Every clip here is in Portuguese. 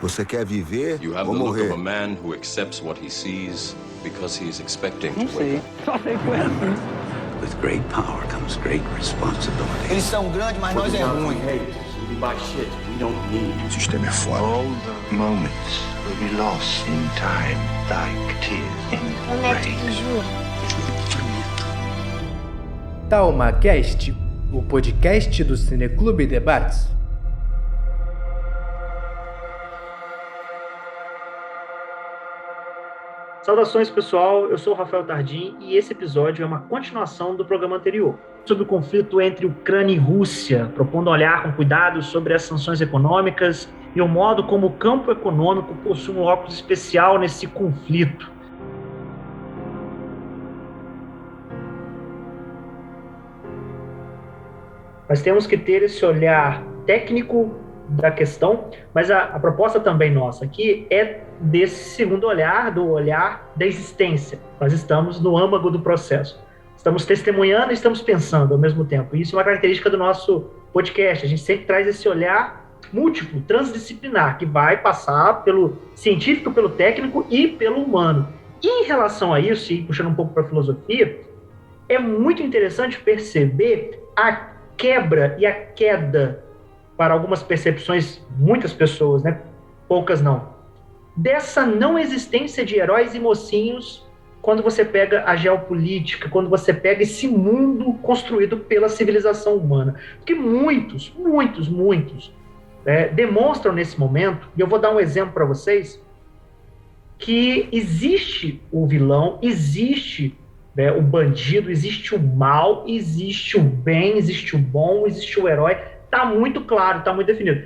Você quer viver You have ou the look morrer? of a man who accepts what he sees because he is expecting to Não wake sei. up. Só sei que foi assim. With great power comes great responsibility. Eles são grandes, mas nós é ruim. O sistema é foda. All the moments will be lost in time, like tears in rain. TalmaCast, o podcast do Cineclube Debates. Saudações, pessoal, eu sou o Rafael Tardim e esse episódio é uma continuação do programa anterior, sobre o conflito entre Ucrânia e Rússia, propondo olhar com cuidado sobre as sanções econômicas e o modo como o campo econômico possui um óculos especial nesse conflito. Nós temos que ter esse olhar técnico da questão, mas a proposta também nossa aqui é desse segundo olhar, do olhar da existência. Nós estamos no âmago do processo. Estamos testemunhando e estamos pensando ao mesmo tempo. Isso é uma característica do nosso podcast. A gente sempre traz esse olhar múltiplo, transdisciplinar, que vai passar pelo científico, pelo técnico e pelo humano. E em relação a isso, e puxando um pouco para a filosofia, é muito interessante perceber a quebra e a queda para algumas percepções, muitas pessoas, né? Poucas não, dessa não existência de heróis e mocinhos quando você pega a geopolítica, quando você pega esse mundo construído pela civilização humana. Porque muitos demonstram nesse momento, e eu vou dar um exemplo para vocês, que existe o vilão, existe o bandido, existe o mal, existe o bem, existe o bom, existe o herói. Está muito claro, está muito definido.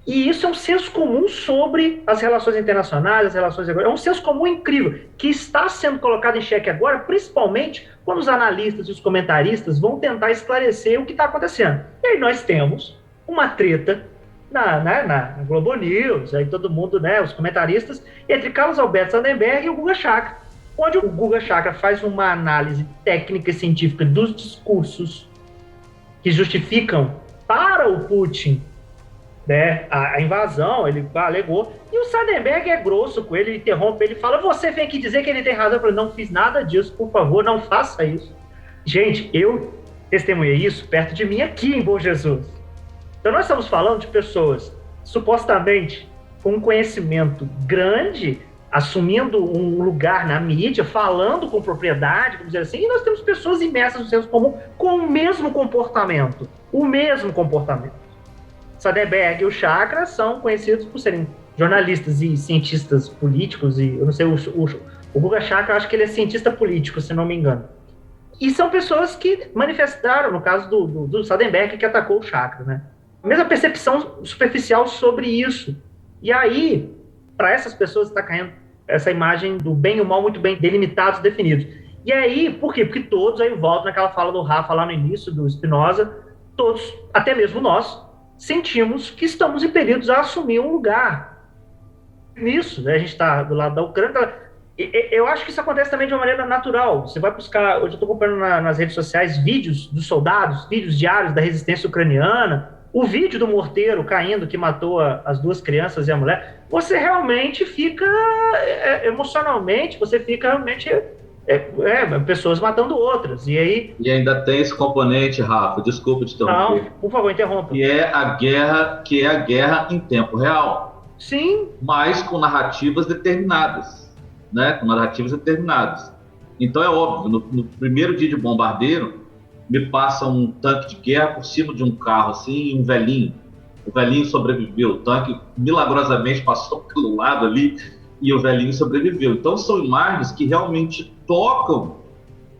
E isso é um senso comum sobre as relações internacionais, as relações econômicas. É um senso comum incrível, que está sendo colocado em xeque agora, principalmente quando os analistas e os comentaristas vão tentar esclarecer o que está acontecendo. E aí nós temos uma treta na Globo News, aí todo mundo, né, os comentaristas, entre Carlos Alberto Sardenberg e o Guga Chakra, onde o Guga Chakra faz uma análise técnica e científica dos discursos que justificam para o Putin, né, a invasão, ele alegou, e o Sardenberg é grosso com ele, interrompe, ele fala, você vem aqui dizer que ele tem razão. Eu falei, não fiz nada disso, por favor, não faça isso. Gente, eu testemunhei isso perto de mim aqui em Bom Jesus. Então nós estamos falando de pessoas supostamente com um conhecimento grande, assumindo um lugar na mídia, falando com propriedade, vamos dizer assim, e nós temos pessoas imersas no senso comum com o mesmo comportamento. Sardenberg e o Chakra são conhecidos por serem jornalistas e cientistas políticos, e eu não sei, o Guga Chakra, eu acho que ele é cientista político, se não me engano. E são pessoas que manifestaram, no caso do Sardenberg, que atacou o Chakra, né? A mesma percepção superficial sobre isso. E aí, para essas pessoas está caindo essa imagem do bem e o mal muito bem delimitados, definidos. E aí, por quê? Porque todos, aí volto naquela fala do Rafa lá no início, do Spinoza, todos, até mesmo nós, sentimos que estamos impedidos a assumir um lugar nisso, né? A gente está do lado da Ucrânia. Eu acho que isso acontece também de uma maneira natural. Você vai buscar, hoje eu estou acompanhando nas redes sociais vídeos dos soldados, vídeos diários da resistência ucraniana, o vídeo do morteiro caindo que matou as duas crianças e a mulher. Você realmente fica emocionalmente, você fica realmente pessoas matando outras. E ainda tem esse componente, Rafa, desculpa te interromper. Não, por favor, interrompa. Que é a guerra em tempo real. Sim. Mas com narrativas determinadas, né? Com narrativas determinadas. Então é óbvio, no primeiro dia de bombardeiro, me passa um tanque de guerra por cima de um carro, assim, e um velhinho. O velhinho sobreviveu, o tanque milagrosamente passou pelo lado ali e o velhinho sobreviveu. Então são imagens que realmente tocam,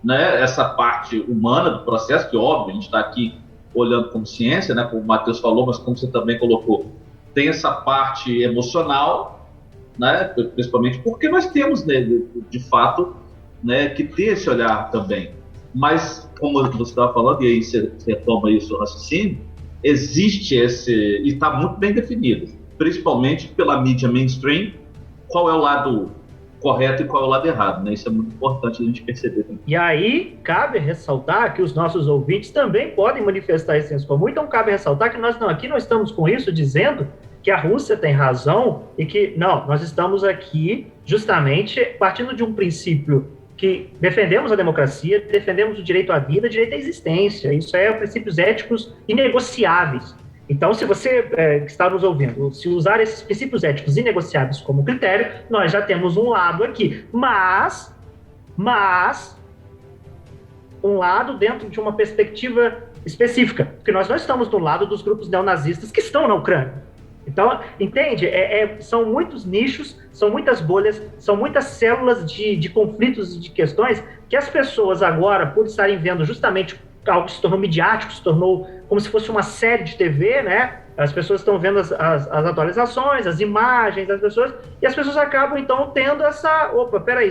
né, essa parte humana do processo, que óbvio, a gente está aqui olhando como ciência, né, como o Matheus falou, mas como você também colocou, tem essa parte emocional, né, principalmente porque nós temos, né, de fato, né, que ter esse olhar também. Mas, como você estava falando, e aí você retoma isso no raciocínio, existe esse, e está muito bem definido, principalmente pela mídia mainstream, qual é o lado correto e qual é o lado errado, né? Isso é muito importante a gente perceber também. E aí, cabe ressaltar que os nossos ouvintes também podem manifestar esse senso comum, então cabe ressaltar que nós aqui não estamos com isso dizendo que a Rússia tem razão e que, não, nós estamos aqui justamente partindo de um princípio que defendemos a democracia, defendemos o direito à vida, o direito à existência. Isso é princípios éticos inegociáveis. Então, se você que está nos ouvindo, se usar esses princípios éticos inegociáveis como critério, nós já temos um lado aqui. Mas um lado dentro de uma perspectiva específica, porque nós não estamos do lado dos grupos neonazistas que estão na Ucrânia. Então, entende? São muitos nichos, são muitas bolhas, são muitas células de conflitos e de questões que as pessoas agora, por estarem vendo justamente algo que se tornou midiático, se tornou como se fosse uma série de TV, né? As pessoas estão vendo as atualizações, as imagens das pessoas, e as pessoas acabam, então, tendo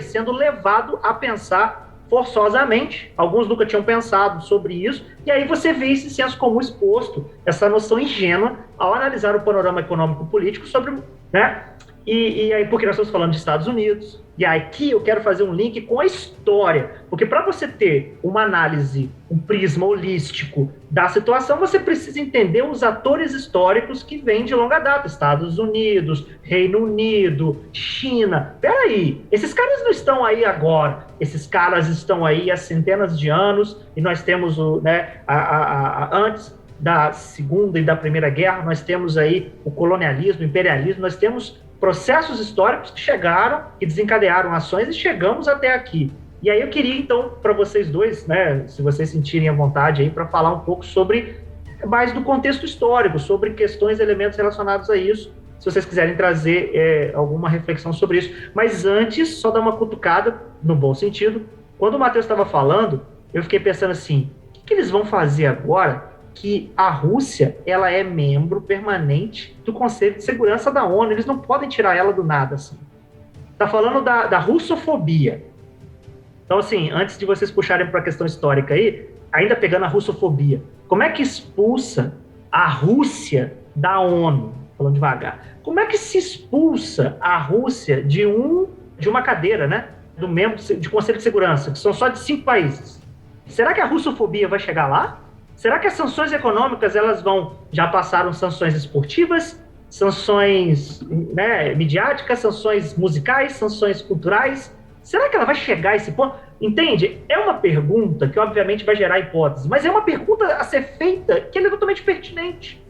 sendo levado a pensar forçosamente. Alguns nunca tinham pensado sobre isso, e aí você vê esse senso comum exposto, essa noção ingênua, ao analisar o panorama econômico-político sobre, né? E aí, porque nós estamos falando de Estados Unidos, e aqui eu quero fazer um link com a história, porque para você ter uma análise, um prisma holístico da situação, você precisa entender os atores históricos que vêm de longa data, Estados Unidos, Reino Unido, China. Peraí, esses caras não estão aí agora, esses caras estão aí há centenas de anos, e nós temos, antes da Segunda e da Primeira Guerra, nós temos aí o colonialismo, o imperialismo, nós temos processos históricos que chegaram, que desencadearam ações e chegamos até aqui. E aí eu queria, então, para vocês dois, né, se vocês sentirem à vontade aí, para falar um pouco sobre, mais do contexto histórico, sobre questões, elementos relacionados a isso, se vocês quiserem trazer alguma reflexão sobre isso. Mas antes, só dar uma cutucada, no bom sentido. Quando o Matheus estava falando, eu fiquei pensando assim, o que eles vão fazer agora que a Rússia, ela é membro permanente do Conselho de Segurança da ONU, eles não podem tirar ela do nada, assim. Tá falando da russofobia. Então, assim, antes de vocês puxarem para a questão histórica aí, ainda pegando a russofobia, como é que expulsa a Rússia da ONU? Falando devagar. Como é que se expulsa a Rússia de uma cadeira, né, do membro de Conselho de Segurança, que são só de 5 países? Será que a russofobia vai chegar lá? Será que as sanções econômicas, elas já passaram sanções esportivas, sanções, né, midiáticas, sanções musicais, sanções culturais? Será que ela vai chegar a esse ponto? Entende? É uma pergunta que, obviamente, vai gerar hipótese, mas é uma pergunta a ser feita que é totalmente pertinente,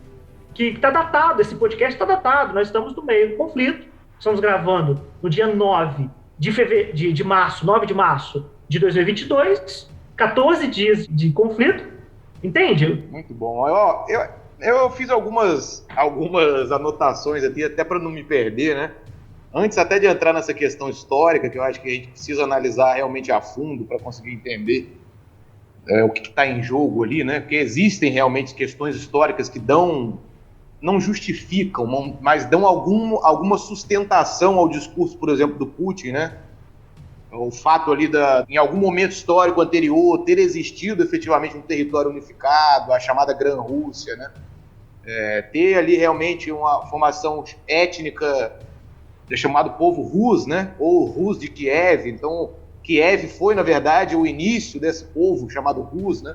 que está datado, esse podcast está datado, nós estamos no meio do conflito, estamos gravando no dia 9 de março de 2022, 14 dias de conflito. Entende? Muito bom. Eu fiz algumas anotações aqui, até para não me perder, né? Antes até de entrar nessa questão histórica, que eu acho que a gente precisa analisar realmente a fundo para conseguir entender o que está em jogo ali, né? Porque existem realmente questões históricas que não justificam, mas dão alguma sustentação ao discurso, por exemplo, do Putin, né? O fato ali em algum momento histórico anterior ter existido efetivamente um território unificado, a chamada Grã-Rússia, né? Ter ali realmente uma formação étnica chamado povo Rus, né? Ou Rus de Kiev. Então, Kiev foi, na verdade, o início desse povo chamado Rus, né?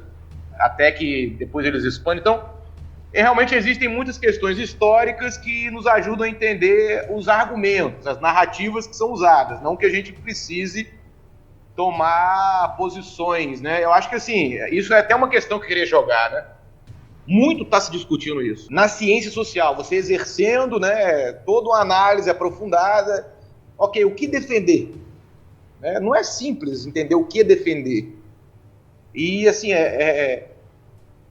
Até que depois eles expandem. Então, realmente existem muitas questões históricas que nos ajudam a entender os argumentos, as narrativas que são usadas, não que a gente precise tomar posições, né? Eu acho que, assim, isso é até uma questão que eu queria jogar, né? Muito está se discutindo isso. Na ciência social, você exercendo, né, toda uma análise aprofundada, ok, o que defender? Não é simples entender o que defender. E, assim,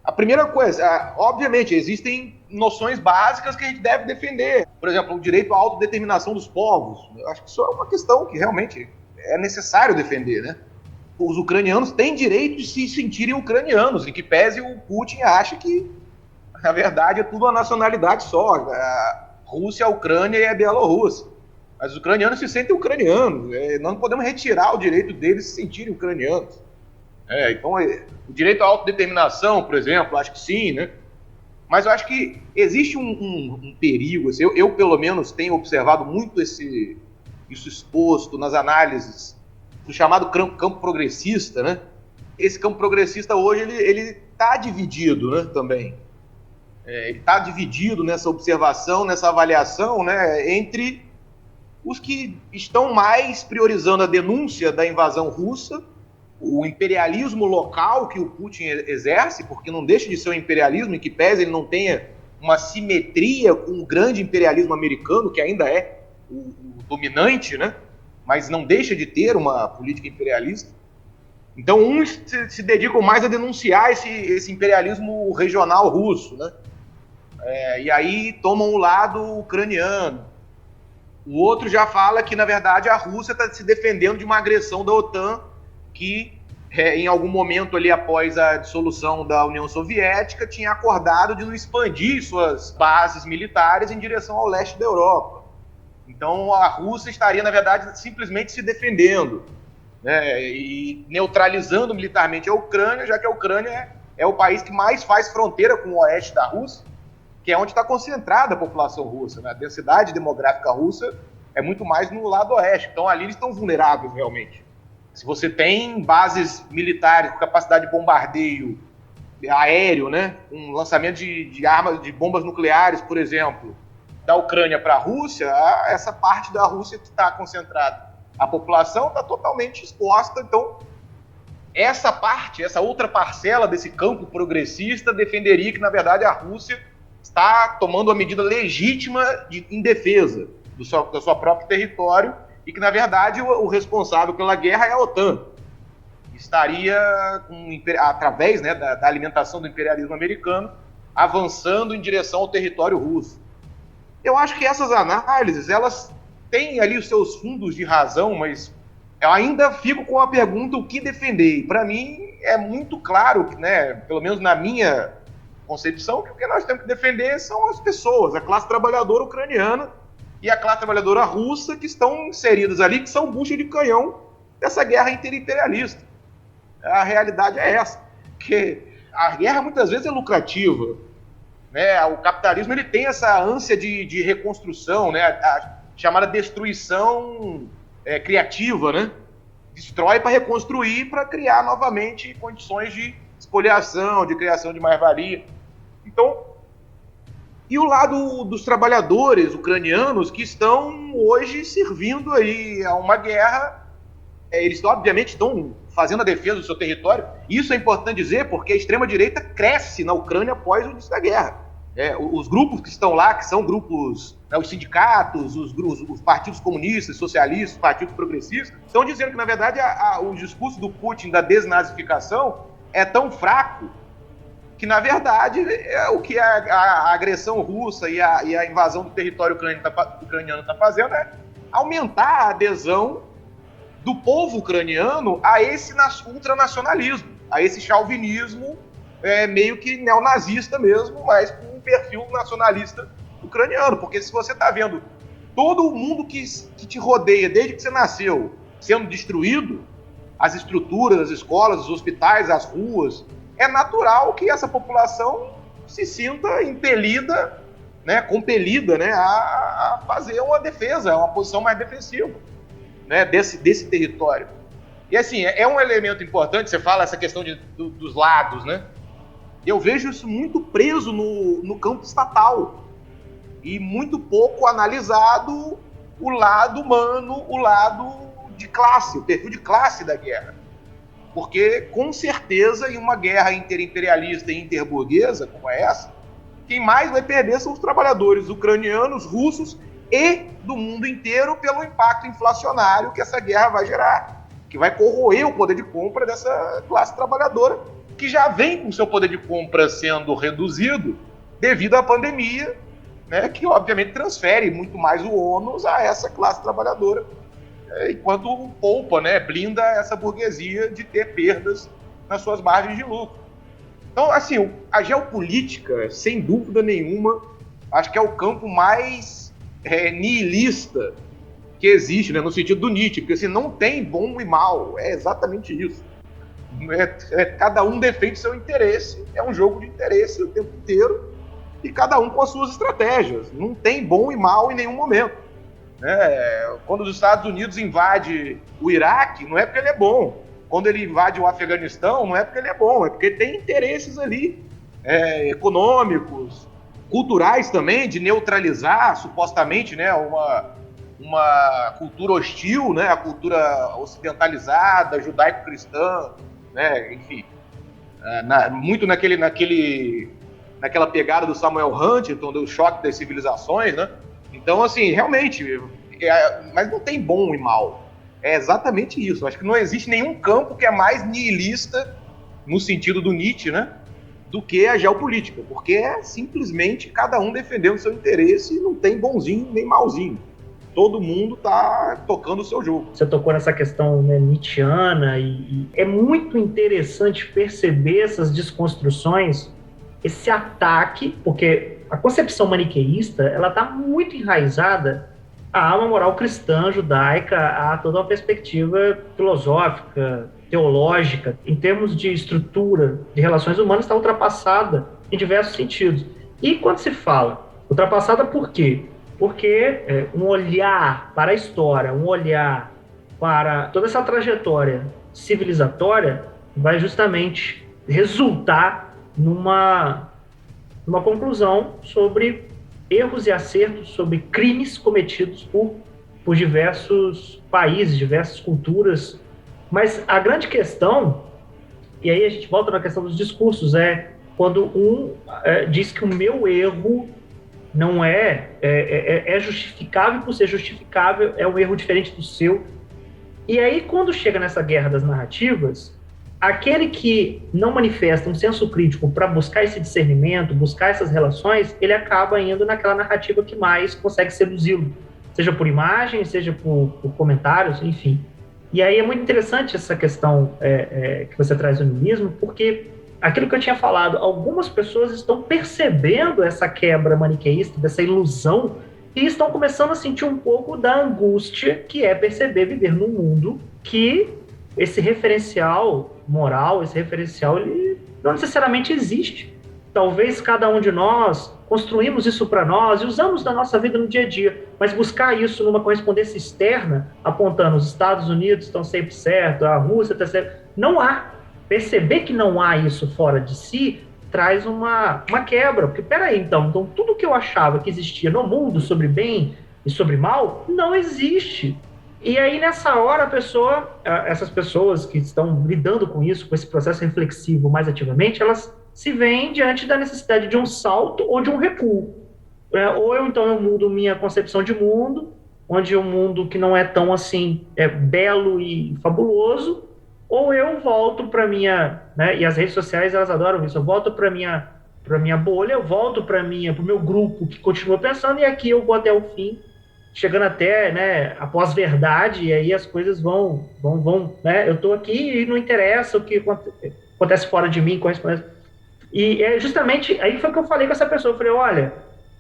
a primeira coisa, obviamente, existem noções básicas que a gente deve defender. Por exemplo, o direito à autodeterminação dos povos. Eu acho que isso é uma questão que realmente é necessário defender, né? Os ucranianos têm direito de se sentirem ucranianos, em que pese o Putin acha que, na verdade, é tudo uma nacionalidade só. A Rússia, a Ucrânia e a Bielorrússia. Mas os ucranianos se sentem ucranianos. Nós não podemos retirar o direito deles de se sentirem ucranianos. Então, o direito à autodeterminação, por exemplo, acho que sim, né? Mas eu acho que existe um perigo. Assim, eu, pelo menos, tenho observado muito isso exposto nas análises do chamado campo progressista, né? Esse campo progressista hoje, ele está dividido, né, também. ele está dividido nessa observação, nessa avaliação, né, entre os que estão mais priorizando a denúncia da invasão russa, o imperialismo local que o Putin exerce, porque não deixa de ser um imperialismo, em que pese ele não tenha uma simetria com o grande imperialismo americano, que ainda é o dominante, né? Mas não deixa de ter uma política imperialista. Então, uns se dedicam mais a denunciar esse imperialismo regional russo, né? E aí tomam o lado ucraniano. O outro já fala que, na verdade, a Rússia está se defendendo de uma agressão da OTAN que, em algum momento ali após a dissolução da União Soviética, tinha acordado de não expandir suas bases militares em direção ao leste da Europa. Então, a Rússia estaria, na verdade, simplesmente se defendendo, né, e neutralizando militarmente a Ucrânia, já que a Ucrânia é o país que mais faz fronteira com o oeste da Rússia, que é onde está concentrada a população russa, né? A densidade demográfica russa é muito mais no lado oeste. Então, ali eles estão vulneráveis, realmente. Se você tem bases militares com capacidade de bombardeio aéreo, né, um lançamento de armas, de bombas nucleares, por exemplo, da Ucrânia para a Rússia, essa parte da Rússia que está concentrada, a população está totalmente exposta. Então, essa outra parcela desse campo progressista defenderia que, na verdade, a Rússia está tomando uma medida legítima em defesa do seu próprio território, e que, na verdade, o responsável pela guerra é a OTAN. Estaria, através, né, da alimentação do imperialismo americano, avançando em direção ao território russo. Eu acho que essas análises, elas têm ali os seus fundos de razão, mas eu ainda fico com a pergunta: o que defender? E, para mim, é muito claro, né, pelo menos na minha concepção, que o que nós temos que defender são as pessoas, a classe trabalhadora ucraniana e a classe trabalhadora russa, que estão inseridas ali, que são bucha de canhão dessa guerra interimperialista. A realidade é essa, que a guerra muitas vezes é lucrativa, né? O capitalismo, ele tem essa ânsia de reconstrução, né? A chamada destruição criativa, né? Destrói para reconstruir, para criar novamente condições de espoliação, de criação de mais-valia. Então, e o lado dos trabalhadores ucranianos que estão hoje servindo aí a uma guerra, eles obviamente estão fazendo a defesa do seu território. Isso é importante dizer, porque a extrema-direita cresce na Ucrânia após o início da guerra. Os grupos que estão lá, que são grupos, né, os sindicatos, os partidos comunistas, socialistas, partidos progressistas, estão dizendo que, na verdade, o discurso do Putin da desnazificação é tão fraco que, na verdade, o que a agressão russa e a invasão do território ucraniano está fazendo é aumentar a adesão do povo ucraniano a esse ultranacionalismo, a esse chauvinismo meio que neonazista mesmo, mas com um perfil nacionalista ucraniano. Porque se você está vendo todo o mundo que te rodeia desde que você nasceu sendo destruído, as estruturas, as escolas, os hospitais, as ruas, é natural que essa população se sinta impelida, né, compelida, né, a fazer uma defesa, uma posição mais defensiva, né, desse território. E assim, é um elemento importante, você fala essa questão dos lados, né? Eu vejo isso muito preso no campo estatal e muito pouco analisado o lado humano, o lado de classe, o perfil de classe da guerra. Porque, com certeza, em uma guerra interimperialista e interburguesa como essa, quem mais vai perder são os trabalhadores ucranianos, russos e do mundo inteiro, pelo impacto inflacionário que essa guerra vai gerar, que vai corroer o poder de compra dessa classe trabalhadora, que já vem com seu poder de compra sendo reduzido devido à pandemia, né, que obviamente transfere muito mais o ônus a essa classe trabalhadora, enquanto poupa, né, blinda essa burguesia de ter perdas nas suas margens de lucro. Então, assim, a geopolítica, sem dúvida nenhuma, acho que é o campo mais nihilista que existe, né, no sentido do Nietzsche, porque assim, não tem bom e mal, é exatamente isso. Cada um defende seu interesse, é um jogo de interesse o tempo inteiro, e cada um com as suas estratégias. Não tem bom e mal em nenhum momento. Quando os Estados Unidos invadem o Iraque, não é porque ele é bom. Quando ele invade o Afeganistão, não é porque ele é bom, é porque tem interesses ali econômicos, culturais também, de neutralizar, supostamente, né, uma cultura hostil, né, a cultura ocidentalizada, judaico-cristã, né, enfim, muito naquela pegada do Samuel Huntington, do choque das civilizações, né? Então, assim, realmente, mas não tem bom e mal. É exatamente isso. Acho que não existe nenhum campo que é mais nihilista, no sentido do Nietzsche, né, do que a geopolítica, porque é simplesmente cada um defendendo o seu interesse e não tem bonzinho nem malzinho. Todo mundo tá tocando o seu jogo. Você tocou nessa questão, né, nietzschiana, e é muito interessante perceber essas desconstruções, esse ataque, porque a concepção maniqueísta, ela está muito enraizada a uma moral cristã, judaica, a toda uma perspectiva filosófica, teológica, em termos de estrutura de relações humanas, está ultrapassada em diversos sentidos. E quando se fala ultrapassada, por quê? Porque um olhar para a história, um olhar para toda essa trajetória civilizatória vai justamente resultar numa conclusão sobre erros e acertos, sobre crimes cometidos por diversos países, diversas culturas. Mas a grande questão, e aí a gente volta na questão dos discursos, é quando diz que o meu erro não é justificável, por ser justificável é um erro diferente do seu. E aí, quando chega nessa guerra das narrativas, aquele que não manifesta um senso crítico para buscar esse discernimento, buscar essas relações, ele acaba indo naquela narrativa que mais consegue seduzi-lo, seja por imagem, seja por comentários, enfim. E aí é muito interessante essa questão que você traz do niilismo, porque aquilo que eu tinha falado, algumas pessoas estão percebendo essa quebra maniqueísta, dessa ilusão, e estão começando a sentir um pouco da angústia que é perceber viver num mundo que esse referencial moral, esse referencial, ele não necessariamente existe. Talvez cada um de nós construímos isso para nós e usamos na nossa vida no dia a dia, mas buscar isso numa correspondência externa, apontando os Estados Unidos estão sempre certos, a Rússia está certo, não há. Perceber que não há isso fora de si traz uma quebra, porque peraí, então tudo que eu achava que existia no mundo sobre bem e sobre mal, não existe. E aí nessa hora essas pessoas que estão lidando com isso, com esse processo reflexivo mais ativamente, elas se veem diante da necessidade de um salto ou de um recuo. Ou eu mudo minha concepção de mundo, onde um mundo que não é tão assim belo e fabuloso, ou eu volto para minha, né, e as redes sociais elas adoram isso, eu volto para minha bolha, eu volto para o meu grupo que continua pensando, e aqui eu vou até o fim, chegando até, né, a pós-verdade, e aí as coisas vão, né, eu estou aqui e não interessa o que acontece fora de mim, corresponde. E justamente aí foi que eu falei com essa pessoa, eu falei, olha,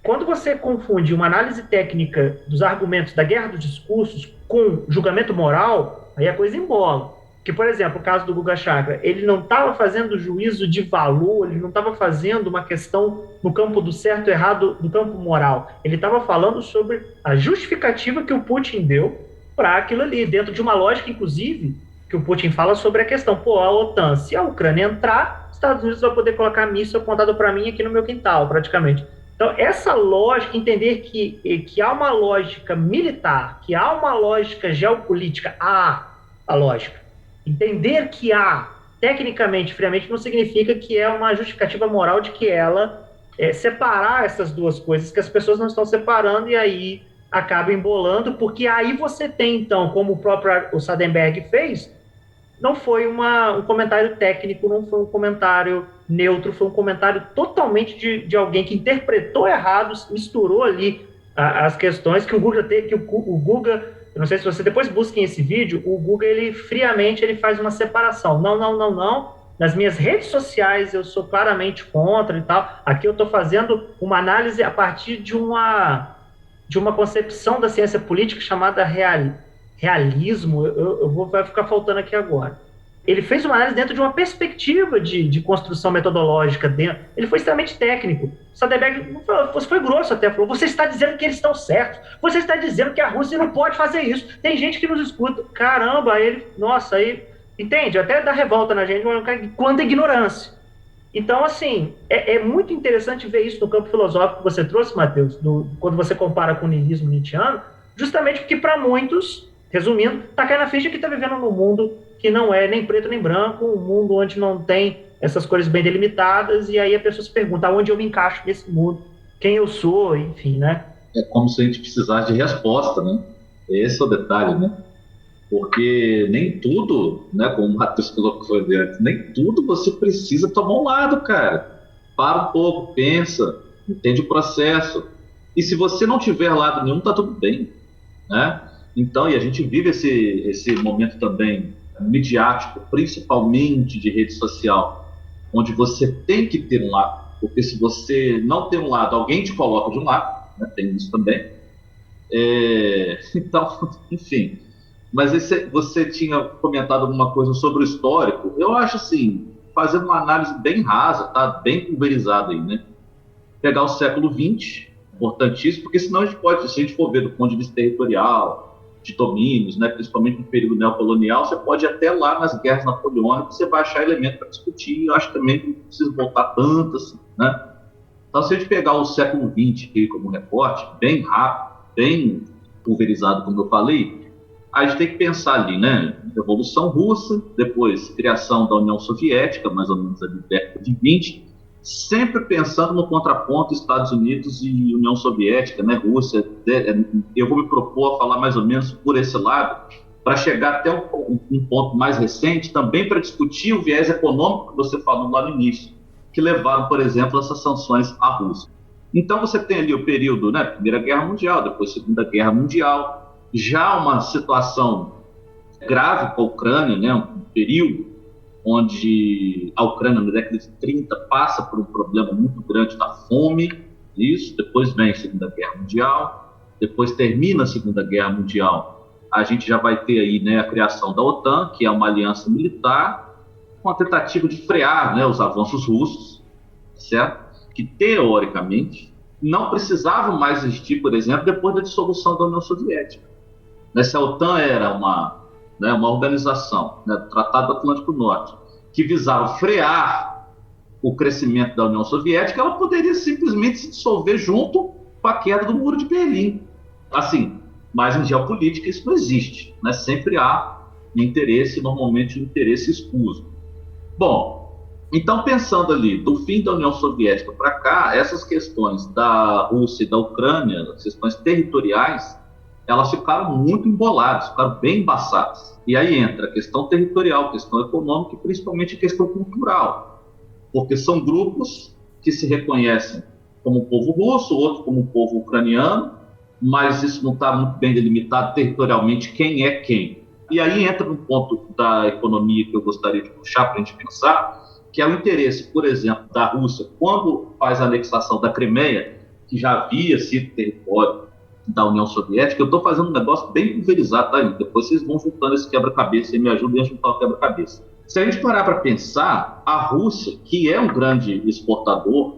quando você confunde uma análise técnica dos argumentos da guerra dos discursos com julgamento moral, aí a coisa embola. Que, por exemplo, o caso do Guga Chakra, ele não estava fazendo juízo de valor, ele não estava fazendo uma questão no campo do certo e errado, no campo moral. Ele estava falando sobre a justificativa que o Putin deu para aquilo ali, dentro de uma lógica, inclusive, que o Putin fala sobre a questão, a OTAN, se a Ucrânia entrar, os Estados Unidos vai poder colocar míssil apontado para mim aqui no meu quintal, praticamente. Então, essa lógica, entender que há uma lógica militar, que há uma lógica geopolítica, há a lógica. Entender que há, tecnicamente, friamente, não significa que é uma justificativa moral de que ela separar essas duas coisas, que as pessoas não estão separando e aí acaba embolando, porque aí você tem, então, como o Sadenberg fez, não foi um comentário técnico, não foi um comentário neutro, foi um comentário totalmente de alguém que interpretou errado, misturou ali as questões que o Guga eu não sei se você depois busquem esse vídeo, o Guga, ele friamente ele faz uma separação. Não. Nas minhas redes sociais eu sou claramente contra e tal. Aqui eu estou fazendo uma análise a partir de uma concepção da ciência política chamada realismo. Vai ficar faltando aqui agora. Ele fez uma análise dentro de uma perspectiva de construção metodológica. Ele foi extremamente técnico. Sadenberg foi grosso até, falou, você está dizendo que eles estão certos, você está dizendo que a Rússia não pode fazer isso. Tem gente que nos escuta, caramba, aí, entende? Até dá revolta na gente, quanta ignorância. Então, assim, é muito interessante ver isso no campo filosófico que você trouxe, Matheus, quando você compara com o niilismo nietzschiano, justamente porque para muitos, resumindo, tá caindo na ficha que está vivendo num mundo que não é nem preto nem branco, um mundo onde não tem essas cores bem delimitadas, e aí a pessoa se pergunta aonde eu me encaixo nesse mundo, quem eu sou, enfim, né? É como se a gente precisasse de resposta, né? Esse é o detalhe, né? Porque nem tudo, né, como o Matheus colocou antes, nem tudo você precisa tomar um lado, cara. Para um pouco, pensa, entende o processo. E se você não tiver lado nenhum, tá tudo bem, né? Então, e a gente vive esse momento também midiático, principalmente de rede social, onde você tem que ter um lado, porque se você não tem um lado, alguém te coloca de um lado, né? Tem isso também. Então, enfim. Mas você tinha comentado alguma coisa sobre o histórico. Eu acho assim, fazendo uma análise bem rasa, tá? Bem pulverizada aí, né? Pegar o século XX, importantíssimo, porque senão a gente pode, se a gente for ver do ponto de vista territorial, de domínios, né? Principalmente no período neocolonial, você pode ir até lá nas guerras napoleônicas, você vai achar elemento para discutir. Eu acho também que não precisa voltar tanto assim, né? Então, se a gente pegar o século XX aqui como recorte, bem rápido, bem pulverizado, como eu falei, a gente tem que pensar ali, né? Revolução Russa, depois criação da União Soviética, mais ou menos ali década de 20, sempre pensando no contraponto Estados Unidos e União Soviética, né? Rússia. Eu vou me propor a falar mais ou menos por esse lado, para chegar até um ponto mais recente, também para discutir o viés econômico que você falou lá no início, que levaram, por exemplo, essas sanções à Rússia. Então você tem ali o período, né? Primeira Guerra Mundial, depois Segunda Guerra Mundial, já uma situação grave para a Ucrânia, né? Um período onde a Ucrânia, na década de 30, passa por um problema muito grande da fome, isso, depois vem a Segunda Guerra Mundial, depois termina a Segunda Guerra Mundial, a gente já vai ter aí, né, a criação da OTAN, que é uma aliança militar, com a tentativa de frear, né, os avanços russos, certo? Que, teoricamente, não precisavam mais existir, por exemplo, depois da dissolução da União Soviética. Se a OTAN era uma organização, né, do Tratado do Atlântico Norte, que visava frear o crescimento da União Soviética, ela poderia simplesmente se dissolver junto com a queda do Muro de Berlim. Assim, mas em geopolítica isso não existe, né? Sempre há interesse, normalmente um interesse escuso. Bom, então pensando ali, do fim da União Soviética para cá, essas questões da Rússia e da Ucrânia, as questões territoriais, elas ficaram muito emboladas, ficaram bem embaçadas. E aí entra a questão territorial, a questão econômica e principalmente a questão cultural. Porque são grupos que se reconhecem como um povo russo, outro como um povo ucraniano, mas isso não está muito bem delimitado territorialmente quem é quem. E aí entra um ponto da economia que eu gostaria de puxar para a gente pensar, que é o interesse, por exemplo, da Rússia, quando faz a anexação da Crimeia, que já havia sido território da União Soviética. Eu estou fazendo um negócio bem pulverizado, tá? Depois vocês vão juntando esse quebra-cabeça e me ajudem a juntar o quebra-cabeça. Se a gente parar para pensar, a Rússia, que é um grande exportador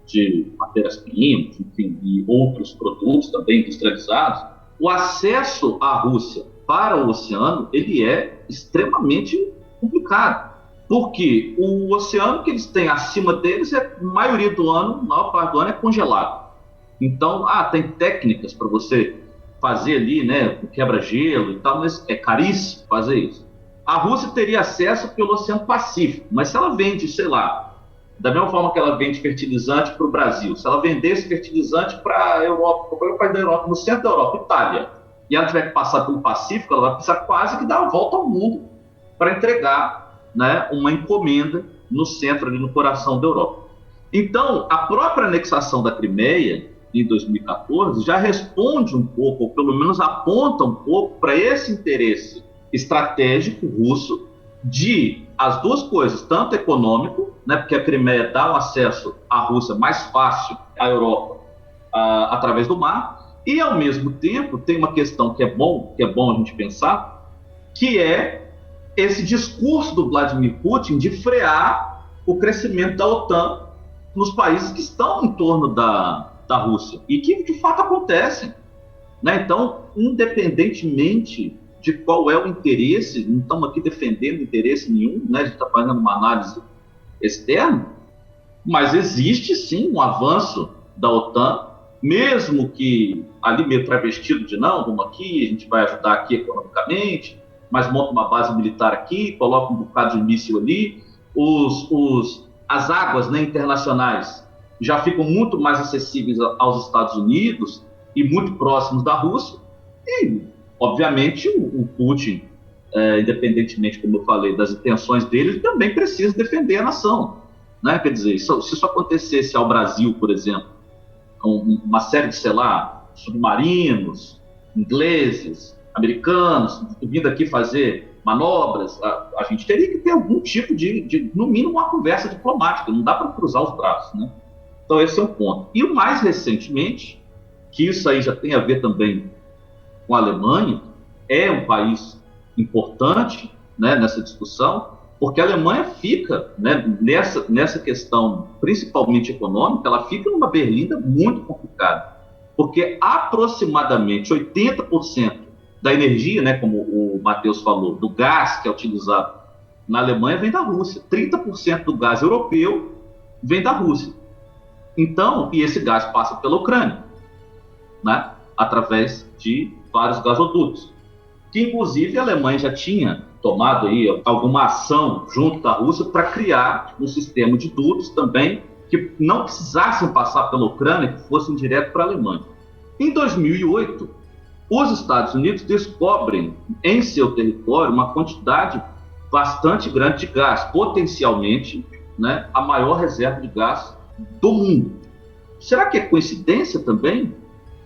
de matérias-primas, enfim, e outros produtos também industrializados, o acesso à Rússia para o oceano, ele é extremamente complicado. Porque o oceano que eles têm acima deles, a maioria do ano, a maior parte do ano, é congelado. Então, tem técnicas para você fazer ali, né, quebra-gelo e tal, mas é caríssimo fazer isso. A Rússia teria acesso pelo Oceano Pacífico, mas se ela vende, sei lá, da mesma forma que ela vende fertilizante para o Brasil, se ela vendesse fertilizante para a Europa, qualquer país da Europa, no centro da Europa, Itália, e ela tiver que passar pelo Pacífico, ela vai precisar quase que dar a volta ao mundo para entregar, né, uma encomenda no centro, ali no coração da Europa. Então, a própria anexação da Crimeia, em 2014, já responde um pouco, ou pelo menos aponta um pouco para esse interesse estratégico russo de as duas coisas, tanto econômico, né, porque a Crimeia dá um acesso à Rússia mais fácil à Europa através do mar, e ao mesmo tempo tem uma questão que é bom a gente pensar, que é esse discurso do Vladimir Putin de frear o crescimento da OTAN nos países que estão em torno da Rússia, e que de fato acontecem, né? Então, independentemente de qual é o interesse, não estamos aqui defendendo interesse nenhum, né? A gente está fazendo uma análise externa, Mas existe sim um avanço da OTAN, mesmo que ali meio travestido de não, vamos aqui, a gente vai ajudar aqui economicamente, mas monta uma base militar aqui, coloca um bocado de míssil ali, as águas, né, internacionais já ficam muito mais acessíveis aos Estados Unidos e muito próximos da Rússia, e obviamente o Putin, independentemente, como eu falei, das intenções dele, também precisa defender a nação, né? Quer dizer, se isso acontecesse ao Brasil, por exemplo, uma série de, sei lá, submarinos, ingleses, americanos, vindo aqui fazer manobras, a gente teria que ter algum tipo de, no mínimo, uma conversa diplomática, não dá para cruzar os braços, né? Então esse é um ponto. E o mais recentemente, que isso aí já tem a ver também com a Alemanha, é um país importante, né, nessa discussão, porque a Alemanha fica, né, nessa questão, principalmente econômica, ela fica numa berlinda muito complicada, porque aproximadamente 80% da energia, né, como o Matheus falou, do gás que é utilizado na Alemanha vem da Rússia. 30% do gás europeu vem da Rússia. Então, e esse gás passa pela Ucrânia, né, através de vários gasodutos, que inclusive a Alemanha já tinha tomado aí alguma ação junto da Rússia para criar um sistema de dutos também que não precisassem passar pela Ucrânia, que fossem direto para a Alemanha. Em 2008, os Estados Unidos descobrem em seu território uma quantidade bastante grande de gás, potencialmente, né, a maior reserva de gás do mundo. Será que é coincidência também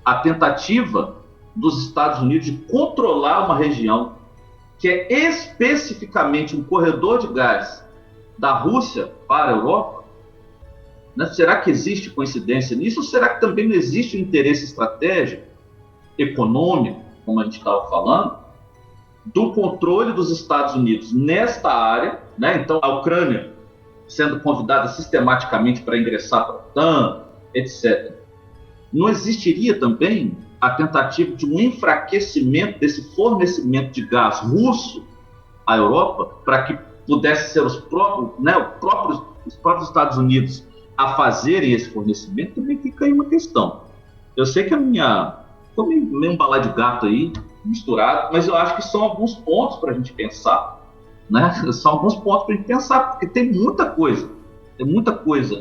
a tentativa dos Estados Unidos de controlar uma região que é especificamente um corredor de gás da Rússia para a Europa? Né? Será que existe coincidência nisso? Ou será que também não existe um interesse estratégico, econômico, como a gente estava falando, do controle dos Estados Unidos nesta área, né? Então, a Ucrânia sendo convidada sistematicamente para ingressar para a OTAN, etc. Não existiria também a tentativa de um enfraquecimento desse fornecimento de gás russo à Europa, para que pudesse ser os próprios Estados Unidos a fazerem esse fornecimento? Também fica aí uma questão. Eu sei que ficou meio um balai de gato aí, misturado, mas eu acho que são alguns pontos para a gente pensar, né? São alguns pontos para a gente pensar, porque tem muita coisa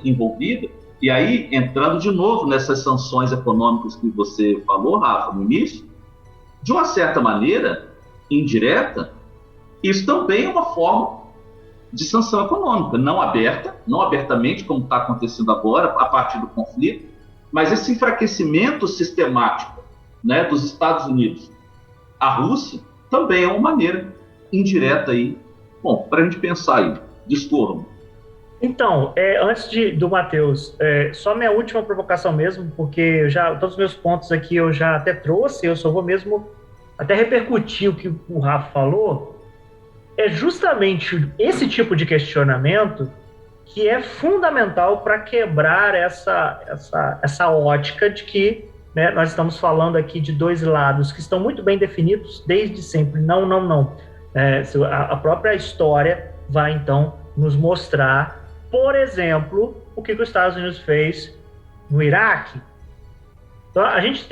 envolvida. E aí, entrando de novo nessas sanções econômicas que você falou, Rafa, no início, de uma certa maneira, indireta, isso também é uma forma de sanção econômica, não abertamente, como está acontecendo agora, a partir do conflito, mas esse enfraquecimento sistemático, né, dos Estados Unidos à Rússia também é uma maneira indireta aí. Bom, para a gente pensar aí, discorram. Então, antes do Matheus, só minha última provocação mesmo, porque todos os meus pontos aqui eu já até trouxe, eu só vou mesmo até repercutir o que o Rafa falou. É justamente esse tipo de questionamento que é fundamental para quebrar essa ótica de que, né, nós estamos falando aqui de dois lados que estão muito bem definidos desde sempre. Não. A própria história vai, então, nos mostrar, por exemplo, o que os Estados Unidos fez no Iraque. Então, a gente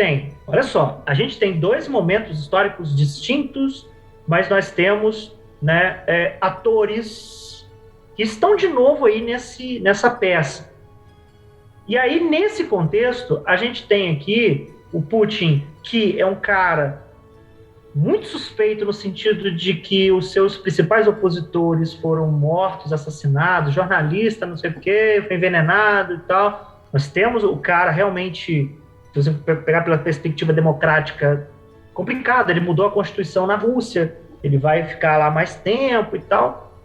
tem dois momentos históricos distintos, mas nós temos, né, atores que estão de novo aí nessa peça. E aí, nesse contexto, a gente tem aqui o Putin, que é um cara muito suspeito no sentido de que os seus principais opositores foram mortos, assassinados, jornalista, não sei o quê, foi envenenado e tal. Nós temos o cara realmente, se você pegar pela perspectiva democrática, complicado. Ele mudou a Constituição na Rússia, ele vai ficar lá mais tempo e tal.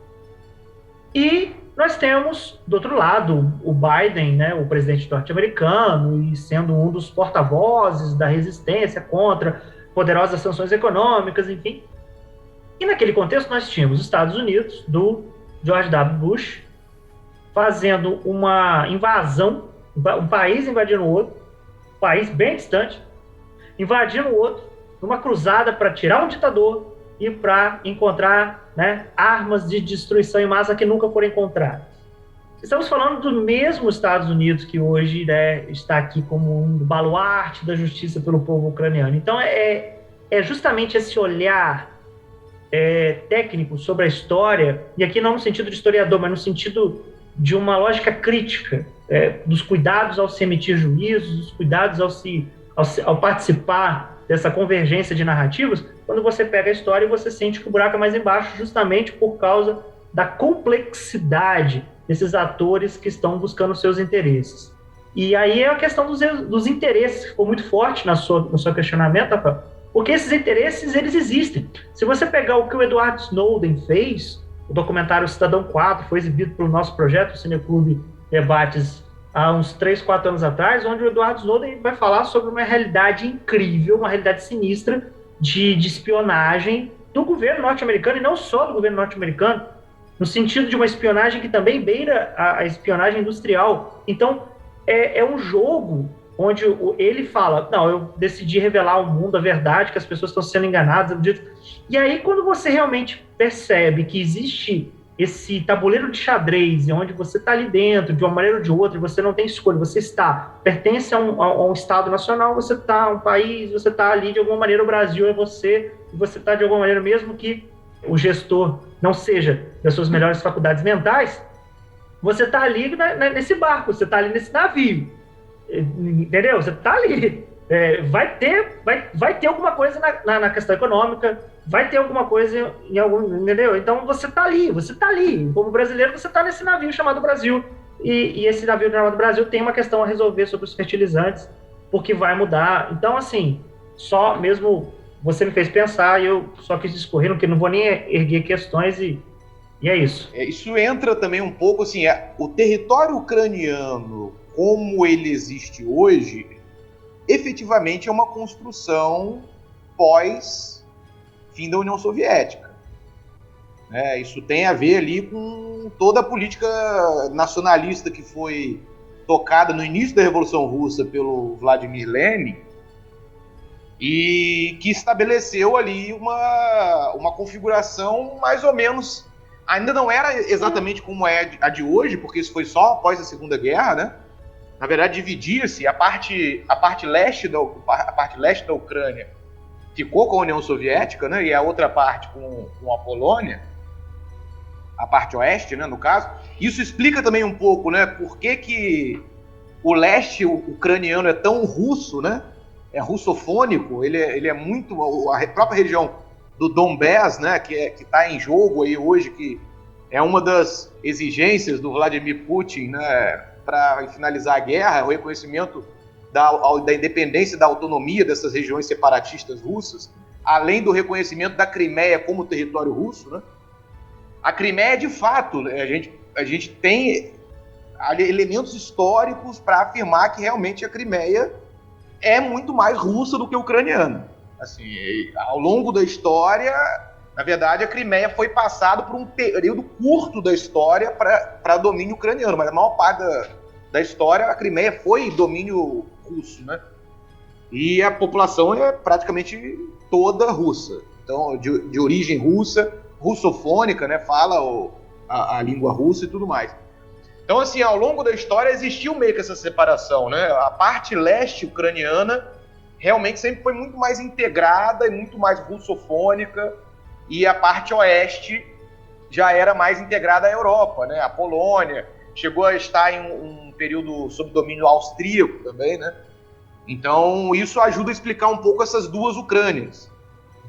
E nós temos, do outro lado, o Biden, né, o presidente norte-americano, e sendo um dos porta-vozes da resistência contra poderosas sanções econômicas, enfim. E naquele contexto nós tínhamos os Estados Unidos, do George W. Bush, fazendo uma invasão, um país invadindo o outro, um país bem distante, invadindo o outro, numa cruzada para tirar um ditador e para encontrar, né, armas de destruição em massa que nunca foram encontradas. Estamos falando do mesmo Estados Unidos que hoje, né, está aqui como um baluarte da justiça pelo povo ucraniano. Então, é justamente esse olhar técnico sobre a história, e aqui não no sentido de historiador, mas no sentido de uma lógica crítica, dos cuidados ao se emitir juízos, dos cuidados ao participar dessa convergência de narrativas, quando você pega a história e você sente que o buraco é mais embaixo, justamente por causa da complexidade desses atores que estão buscando seus interesses. E aí é a questão dos interesses, que ficou muito forte no seu questionamento, Rafael, porque esses interesses, eles existem. Se você pegar o que o Edward Snowden fez, o documentário Cidadão 4, foi exibido pelo nosso projeto, o Cineclube Debates, há uns 3, 4 anos atrás, onde o Edward Snowden vai falar sobre uma realidade incrível, uma realidade sinistra de espionagem do governo norte-americano, e não só do governo norte-americano, no sentido de uma espionagem que também beira a espionagem industrial. Então, é um jogo onde ele fala, não, eu decidi revelar ao mundo a verdade, que as pessoas estão sendo enganadas. E aí, quando você realmente percebe que existe esse tabuleiro de xadrez, onde você está ali dentro, de uma maneira ou de outra, e você não tem escolha, você pertence a um Estado nacional, você está um país, você está ali de alguma maneira, o Brasil é você, e você está de alguma maneira, mesmo que o gestor não seja das suas melhores faculdades mentais, você está ali nesse barco, você está ali nesse navio, entendeu? Você está ali. Vai ter alguma coisa na questão econômica, vai ter alguma coisa em algum, entendeu? Então você está ali. Como brasileiro, você está nesse navio chamado Brasil. E esse navio chamado Brasil tem uma questão a resolver sobre os fertilizantes, porque vai mudar. Então, assim, só mesmo você me fez pensar e eu só quis discorrer, porque não vou nem erguer questões e é isso. Isso entra também um pouco, assim, o território ucraniano, como ele existe hoje, efetivamente é uma construção pós-fim da União Soviética. Isso tem a ver ali com toda a política nacionalista que foi tocada no início da Revolução Russa pelo Vladimir Lenin e que estabeleceu ali uma configuração mais ou menos, ainda não era exatamente como é a de hoje, porque isso foi só após a Segunda Guerra, né? Na verdade, dividia-se a parte leste da Ucrânia ficou com a União Soviética, né? E a outra parte com a Polônia, a parte oeste, né, no caso. Isso explica também um pouco, né, por que o leste ucraniano é tão russo, né? É russofônico, ele é muito... A própria região do Donbass, né, que está em jogo aí hoje, que é uma das exigências do Vladimir Putin, né, para finalizar a guerra, o reconhecimento da independência e da autonomia dessas regiões separatistas russas, além do reconhecimento da Crimeia como território russo, né? A Crimeia, de fato, a gente tem elementos históricos para afirmar que realmente a Crimeia é muito mais russa do que ucraniana. Assim, ao longo da história, na verdade, a Crimeia foi passada por um período curto da história para domínio ucraniano, mas a maior parte da história, a Crimeia foi domínio russo, né? E a população é praticamente toda russa. Então, de origem russa, russofônica, né? Fala a língua russa e tudo mais. Então, assim, ao longo da história existiu meio que essa separação, né? A parte leste ucraniana realmente sempre foi muito mais integrada e muito mais russofônica, e a parte oeste já era mais integrada à Europa, né? A Polônia chegou a estar em um período sob domínio austríaco também, né? Então, isso ajuda a explicar um pouco essas duas Ucrânias.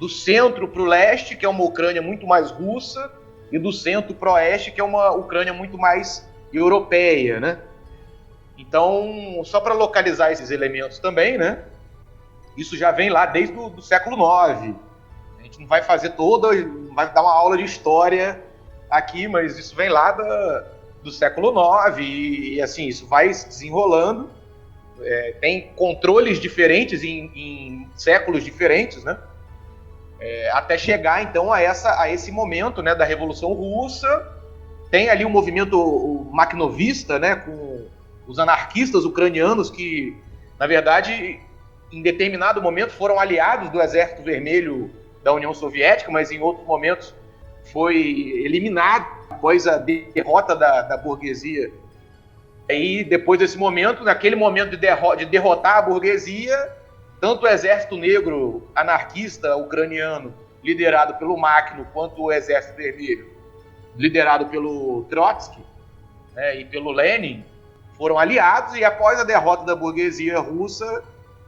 Do centro para o leste, que é uma Ucrânia muito mais russa, e do centro para o oeste, que é uma Ucrânia muito mais europeia, né? Então, só para localizar esses elementos também, né? Isso já vem lá desde o século IX. A gente não vai fazer não vai dar uma aula de história aqui, mas isso vem lá do século IX e assim, isso vai se desenrolando. Tem controles diferentes em séculos diferentes, né? Até chegar, então, a esse momento, né, da Revolução Russa. Tem ali o movimento makhnovista, né, com os anarquistas ucranianos que, na verdade, em determinado momento foram aliados do Exército Vermelho da União Soviética, mas em outros momentos foi eliminado após a derrota da burguesia. Aí, depois desse momento, naquele momento de derrotar a burguesia, tanto o exército negro anarquista ucraniano, liderado pelo Makhno, quanto o exército vermelho, liderado pelo Trotsky, né, e pelo Lenin, foram aliados, e após a derrota da burguesia russa,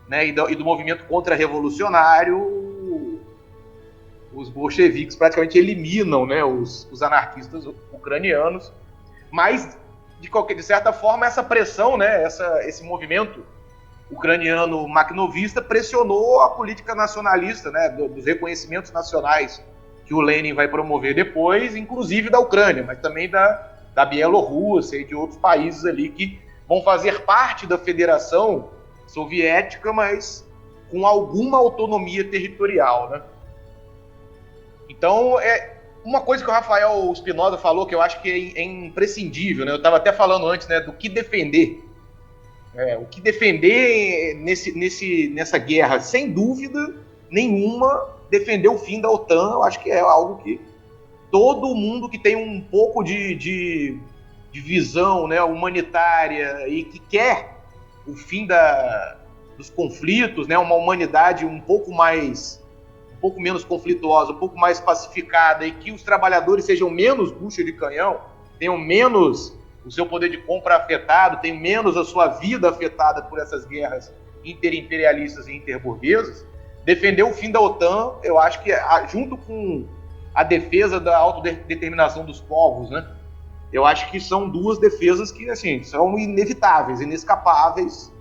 né, e do movimento contra-revolucionário, os bolcheviques praticamente eliminam, né, os anarquistas ucranianos. Mas, de certa forma, essa pressão, né, esse movimento ucraniano makhnovista pressionou a política nacionalista, né, dos reconhecimentos nacionais que o Lenin vai promover depois, inclusive da Ucrânia, mas também da Bielorrússia e de outros países ali que vão fazer parte da Federação Soviética, mas com alguma autonomia territorial, né? Então, uma coisa que o Rafael Spinoza falou que eu acho que é imprescindível, né? Eu estava até falando antes, né, do que defender. O que defender nessa guerra, sem dúvida nenhuma, defender o fim da OTAN. Eu acho que é algo que todo mundo que tem um pouco de visão, né, humanitária e que quer o fim dos conflitos, né, uma humanidade um pouco menos conflituosa, um pouco mais pacificada, e que os trabalhadores sejam menos bucha de canhão, tenham menos o seu poder de compra afetado, tenham menos a sua vida afetada por essas guerras interimperialistas e interburguesas. Defender o fim da OTAN, eu acho que, junto com a defesa da autodeterminação dos povos, né, eu acho que são duas defesas que, assim, são inevitáveis, inescapáveis,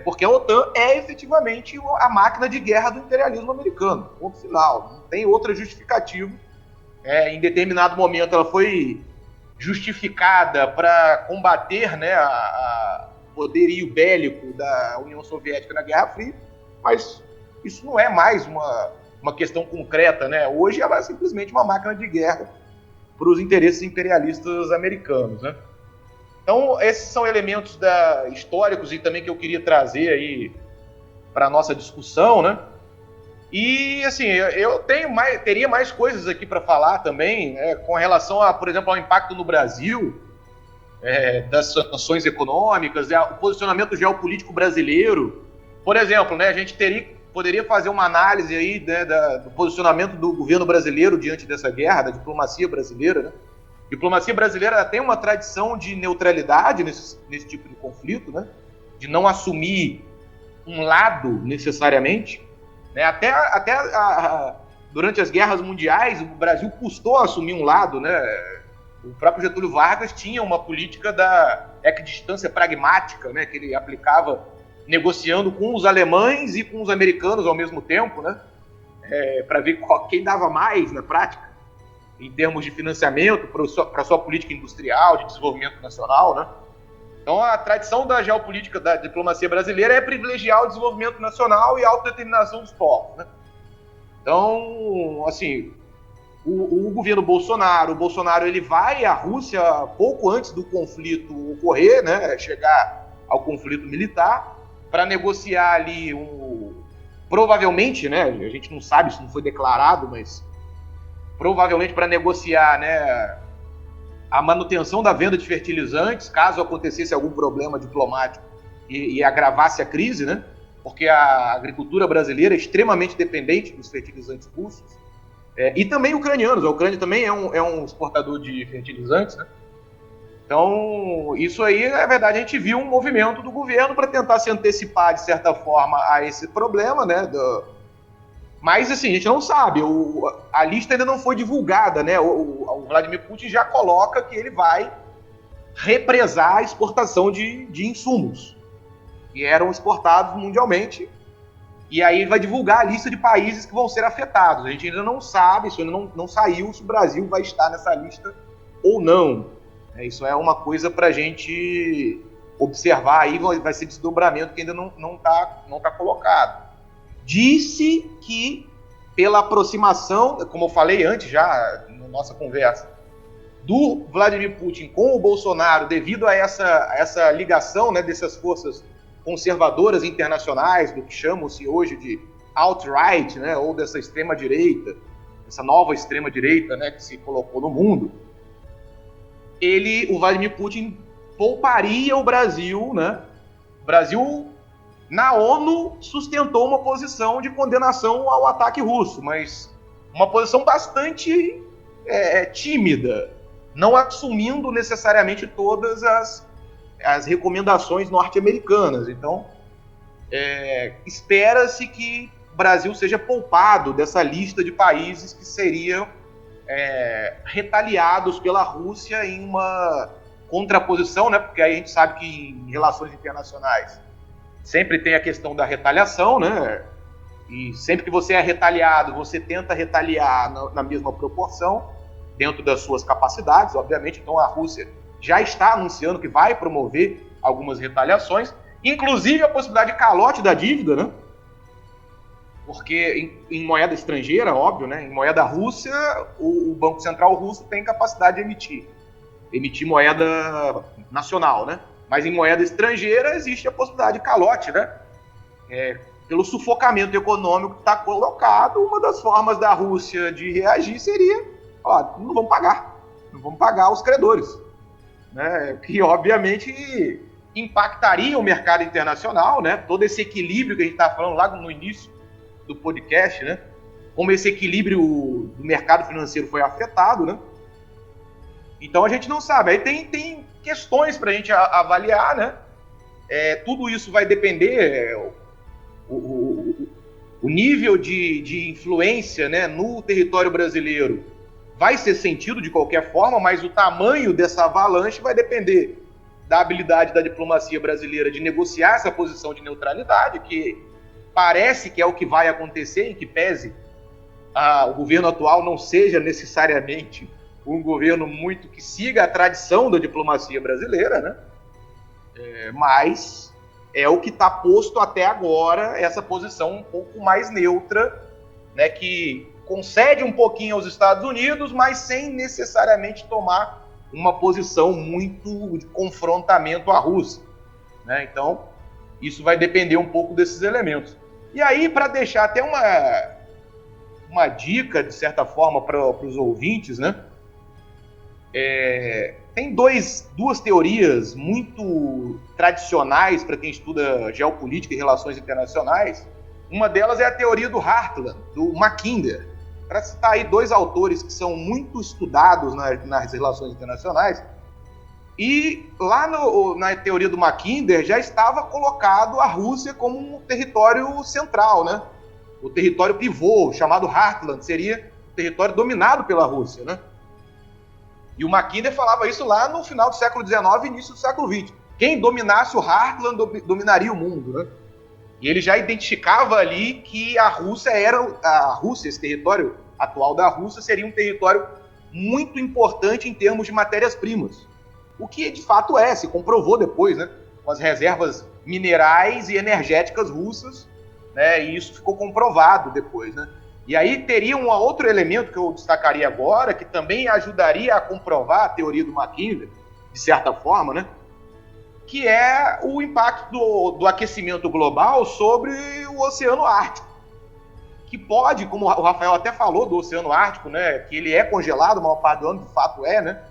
porque a OTAN é efetivamente a máquina de guerra do imperialismo americano, ponto final, não tem outra justificativa. Em determinado momento ela foi justificada para combater, né, o poderio bélico da União Soviética na Guerra Fria, mas isso não é mais uma questão concreta, né? Hoje ela é simplesmente uma máquina de guerra para os interesses imperialistas americanos, né? Então, esses são elementos históricos e também que eu queria trazer aí para a nossa discussão, né? E, assim, eu teria mais coisas aqui para falar também, né, com relação, por exemplo, ao impacto no Brasil, das sanções econômicas, o posicionamento geopolítico brasileiro. Por exemplo, né, a gente poderia fazer uma análise aí, né, do posicionamento do governo brasileiro diante dessa guerra, da diplomacia brasileira, né? A diplomacia brasileira tem uma tradição de neutralidade nesse tipo de conflito, né? De não assumir um lado necessariamente, né? Até durante as guerras mundiais, o Brasil custou assumir um lado, né? O próprio Getúlio Vargas tinha uma política da equidistância pragmática, né? Que ele aplicava negociando com os alemães e com os americanos ao mesmo tempo, né? Para ver quem dava mais na prática, em termos de financiamento para a sua política industrial, de desenvolvimento nacional, né? Então, a tradição da geopolítica da diplomacia brasileira é privilegiar o desenvolvimento nacional e a autodeterminação dos povos, né? Então, assim, o governo Bolsonaro, ele vai à Rússia pouco antes do conflito ocorrer, né? Chegar ao conflito militar, para negociar ali provavelmente, né? A gente não sabe, isso não foi declarado, mas provavelmente para negociar, né, a manutenção da venda de fertilizantes, caso acontecesse algum problema diplomático e agravasse a crise, né? Porque a agricultura brasileira é extremamente dependente dos fertilizantes russos, e também ucranianos. A Ucrânia também é um exportador de fertilizantes, né? Então, isso aí, na verdade, a gente viu um movimento do governo para tentar se antecipar, de certa forma, a esse problema, né? Mas, assim, a gente não sabe. A lista ainda não foi divulgada, né? O Vladimir Putin já coloca que ele vai represar a exportação de insumos que eram exportados mundialmente. E aí vai divulgar a lista de países que vão ser afetados. A gente ainda não sabe, isso ainda não saiu, se o Brasil vai estar nessa lista ou não. Isso é uma coisa para a gente observar aí, vai ser desdobramento que ainda não tá colocado. Disse que, pela aproximação, como eu falei antes já na nossa conversa, do Vladimir Putin com o Bolsonaro, devido a essa ligação, né, dessas forças conservadoras internacionais, do que chamam-se hoje de alt-right, né, ou dessa extrema-direita, essa nova extrema-direita, né, que se colocou no mundo, o Vladimir Putin pouparia o Brasil, né? O Brasil, na ONU, sustentou uma posição de condenação ao ataque russo, mas uma posição bastante tímida, não assumindo necessariamente todas as recomendações norte-americanas. Então, espera-se que o Brasil seja poupado dessa lista de países que seriam retaliados pela Rússia em uma contraposição, né? Porque aí a gente sabe que em relações internacionais sempre tem a questão da retaliação, né? E sempre que você é retaliado, você tenta retaliar na mesma proporção, dentro das suas capacidades, obviamente. Então a Rússia já está anunciando que vai promover algumas retaliações, inclusive a possibilidade de calote da dívida, né? Porque em moeda estrangeira, óbvio, né? Em moeda russa, o Banco Central russo tem capacidade de emitir moeda nacional, né? Mas em moeda estrangeira existe a possibilidade de calote, né? Pelo sufocamento econômico que está colocado, uma das formas da Rússia de reagir seria, não vamos pagar os credores, né? Que obviamente impactaria o mercado internacional, né? Todo esse equilíbrio que a gente estava falando lá no início do podcast, né? Como esse equilíbrio do mercado financeiro foi afetado, né? Então a gente não sabe. Aí tem questões para a gente avaliar, né? Tudo isso vai depender, o nível de influência, né, no território brasileiro vai ser sentido de qualquer forma, mas o tamanho dessa avalanche vai depender da habilidade da diplomacia brasileira de negociar essa posição de neutralidade, que parece que é o que vai acontecer, em que pese o governo atual não seja necessariamente um governo muito que siga a tradição da diplomacia brasileira, né? Mas é o que está posto até agora, essa posição um pouco mais neutra, né, que concede um pouquinho aos Estados Unidos, mas sem necessariamente tomar uma posição muito de confrontamento à Rússia, né? Então, isso vai depender um pouco desses elementos. E aí, para deixar até uma dica, de certa forma, para os ouvintes, né? Tem duas teorias muito tradicionais para quem estuda geopolítica e relações internacionais. Uma delas é a teoria do Heartland, do Mackinder. Para citar aí dois autores que são muito estudados nas relações internacionais. E lá na teoria do Mackinder já estava colocado a Rússia como um território central, né? O território pivô, chamado Heartland, seria o território dominado pela Rússia, né? E o Mackinder falava isso lá no final do século XIX e início do século XX. Quem dominasse o Heartland dominaria o mundo, né? E ele já identificava ali que a Rússia, esse território atual da Rússia, seria um território muito importante em termos de matérias-primas. O que de fato se comprovou depois, né? Com as reservas minerais e energéticas russas, né? E isso ficou comprovado depois, né? E aí teria um outro elemento que eu destacaria agora, que também ajudaria a comprovar a teoria do Mackinder, de certa forma, né? Que é o impacto do aquecimento global sobre o Oceano Ártico. Que pode, como o Rafael até falou do Oceano Ártico, né? Que ele é congelado, a maior parte do ano, de fato né?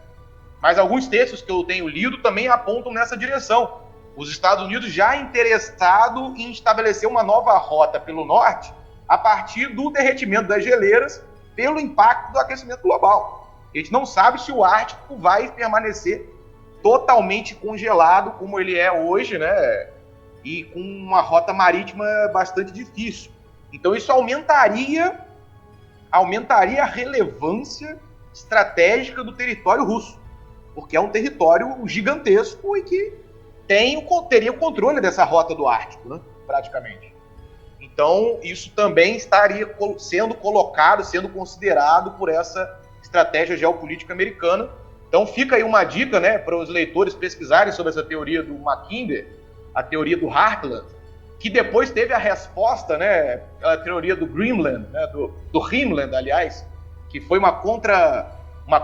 Mas alguns textos que eu tenho lido também apontam nessa direção. Os Estados Unidos já interessados em estabelecer uma nova rota pelo norte, a partir do derretimento das geleiras pelo impacto do aquecimento global. A gente não sabe se o Ártico vai permanecer totalmente congelado como ele é hoje, né? E com uma rota marítima bastante difícil. Então isso aumentaria a relevância estratégica do território russo, porque é um território gigantesco e que teria o controle dessa rota do Ártico, né? Praticamente. Então, isso também estaria sendo colocado, sendo considerado por essa estratégia geopolítica americana. Então, fica aí uma dica, né, para os leitores pesquisarem sobre essa teoria do Mackinder, a teoria do Heartland, que depois teve a resposta, né, a teoria do Greenland, né, do Himmland, aliás, que foi uma